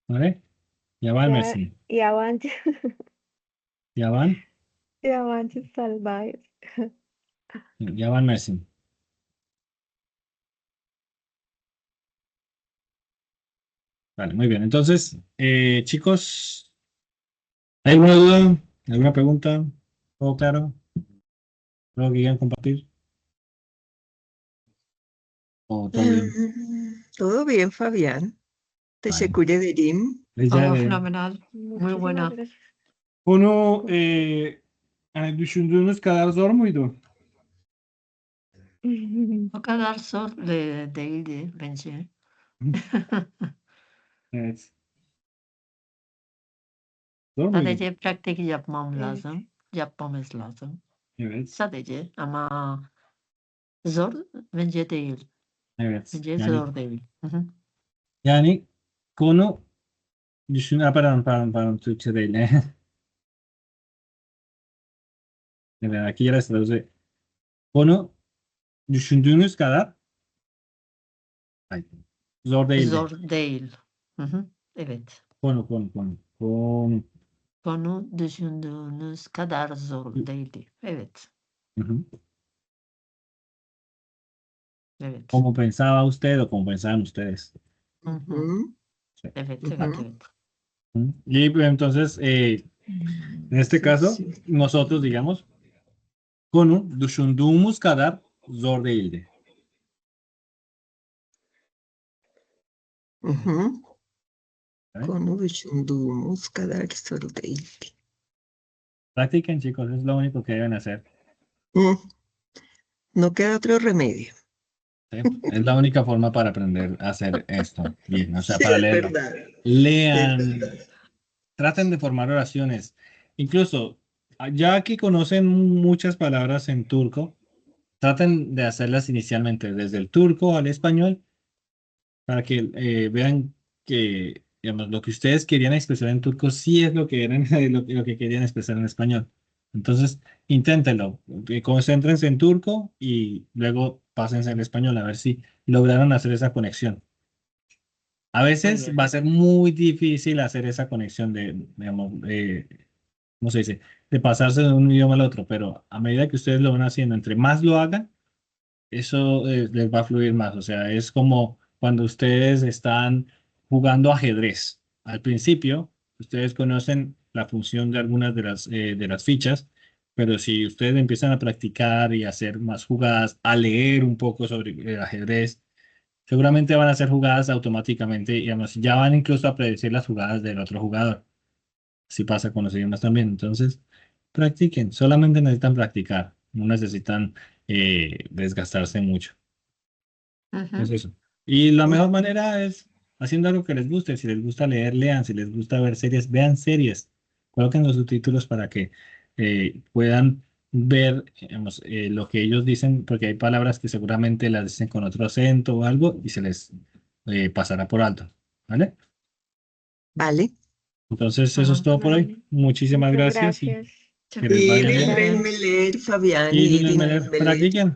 ¿vale? Yavan Mersini. Yabancı, Yavan, yabancı salvajes. Yavan Mersini. Vale, muy bien. Entonces, chicos, ¿hay alguna duda? ¿Alguna pregunta? ¿Todo claro? ¿Algo que quieran compartir? ¿O todo bien? Todo bien, Fabián. Vale. Teşekkür ederim. Todo fenomenal. Muy Muchísimas buena. gracias. Konu yani düşündüğünüz kadar zor muydu? O kadar zor değildi bence. Evet. Zor muydu? Sadece pratik yapmam Evet. lazım. Yapmamız lazım. Evet. Sadece ama zor bence değil. Evet. Bence Yani zor değil. Hı hı. yani konu pardon, Türkçe değil. Evet, aquí ya les traduce. Konu düşündüğünüz kadar ay, zor değildi. Zor değil. Hı hı. Evet. Konu. Konu düşündüğünüz kadar zor değildi. Evet. Hı hı. Evet. Como pensaba usted o como pensaban ustedes. Hı hı. Hı. Evet, Hı evet, hı. evet. ¿Mm? Y pues, entonces, en este caso, nosotros digamos, konu düşündüğümüz kadar zor değildi. Hı hı. ¿Vale? Konu düşündüğümüz kadar zor değil. Practiquen, chicos, es lo único que deben hacer. Hı. No queda otro remedio. ¿Sí? Es la única forma para aprender a hacer esto bien, o sea, Sí, para es leerlo. verdad. Es Lean, verdad. traten de formar oraciones. Incluso, ya que conocen muchas palabras en turco, traten de hacerlas inicialmente desde el turco al español para que vean que digamos, lo que ustedes querían expresar en turco sí es lo que eran lo que querían expresar en español. Entonces, inténtenlo, concéntrense en turco y luego pásense al español a ver si lograron hacer esa conexión. A veces bien. va a ser muy difícil hacer esa conexión de, digamos, ¿cómo se dice? De pasarse de un idioma al otro, pero a medida que ustedes lo van haciendo, entre más lo hagan, eso les va a fluir más. O sea, es como cuando ustedes están jugando ajedrez. Al principio, ustedes conocen la función de algunas de las fichas, pero si ustedes empiezan a practicar y a hacer más jugadas, a leer un poco sobre el ajedrez, seguramente van a hacer jugadas automáticamente y además ya van incluso a predecir las jugadas del otro jugador. Así pasa con los idiomas también. Entonces, practiquen, solamente necesitan practicar, no necesitan desgastarse mucho. Hı Es hı. eso. Y la mejor manera es haciendo algo que les guste. Si les gusta leer, lean. Si les gusta ver series, vean series. Coloquen los subtítulos para que puedan ver digamos, lo que ellos dicen, porque hay palabras que seguramente las dicen con otro acento o algo y se les pasará por alto. ¿Vale? Vale. Entonces, eso es todo por hoy. Vale. Muchísimas Muchas gracias y gracias. que les İyi vaya bien. dinlenmeler Fabian, İyi iyi dinlemeler. dinlenmeler. Practiquen.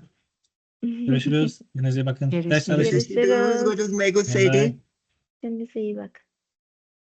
Görüşürüz. Kendinize iyi bakın. Görüşürüz. Ders çalışın. Görüşürüz, görüşmek Bye üzere. bye. Kendinize iyi bakın.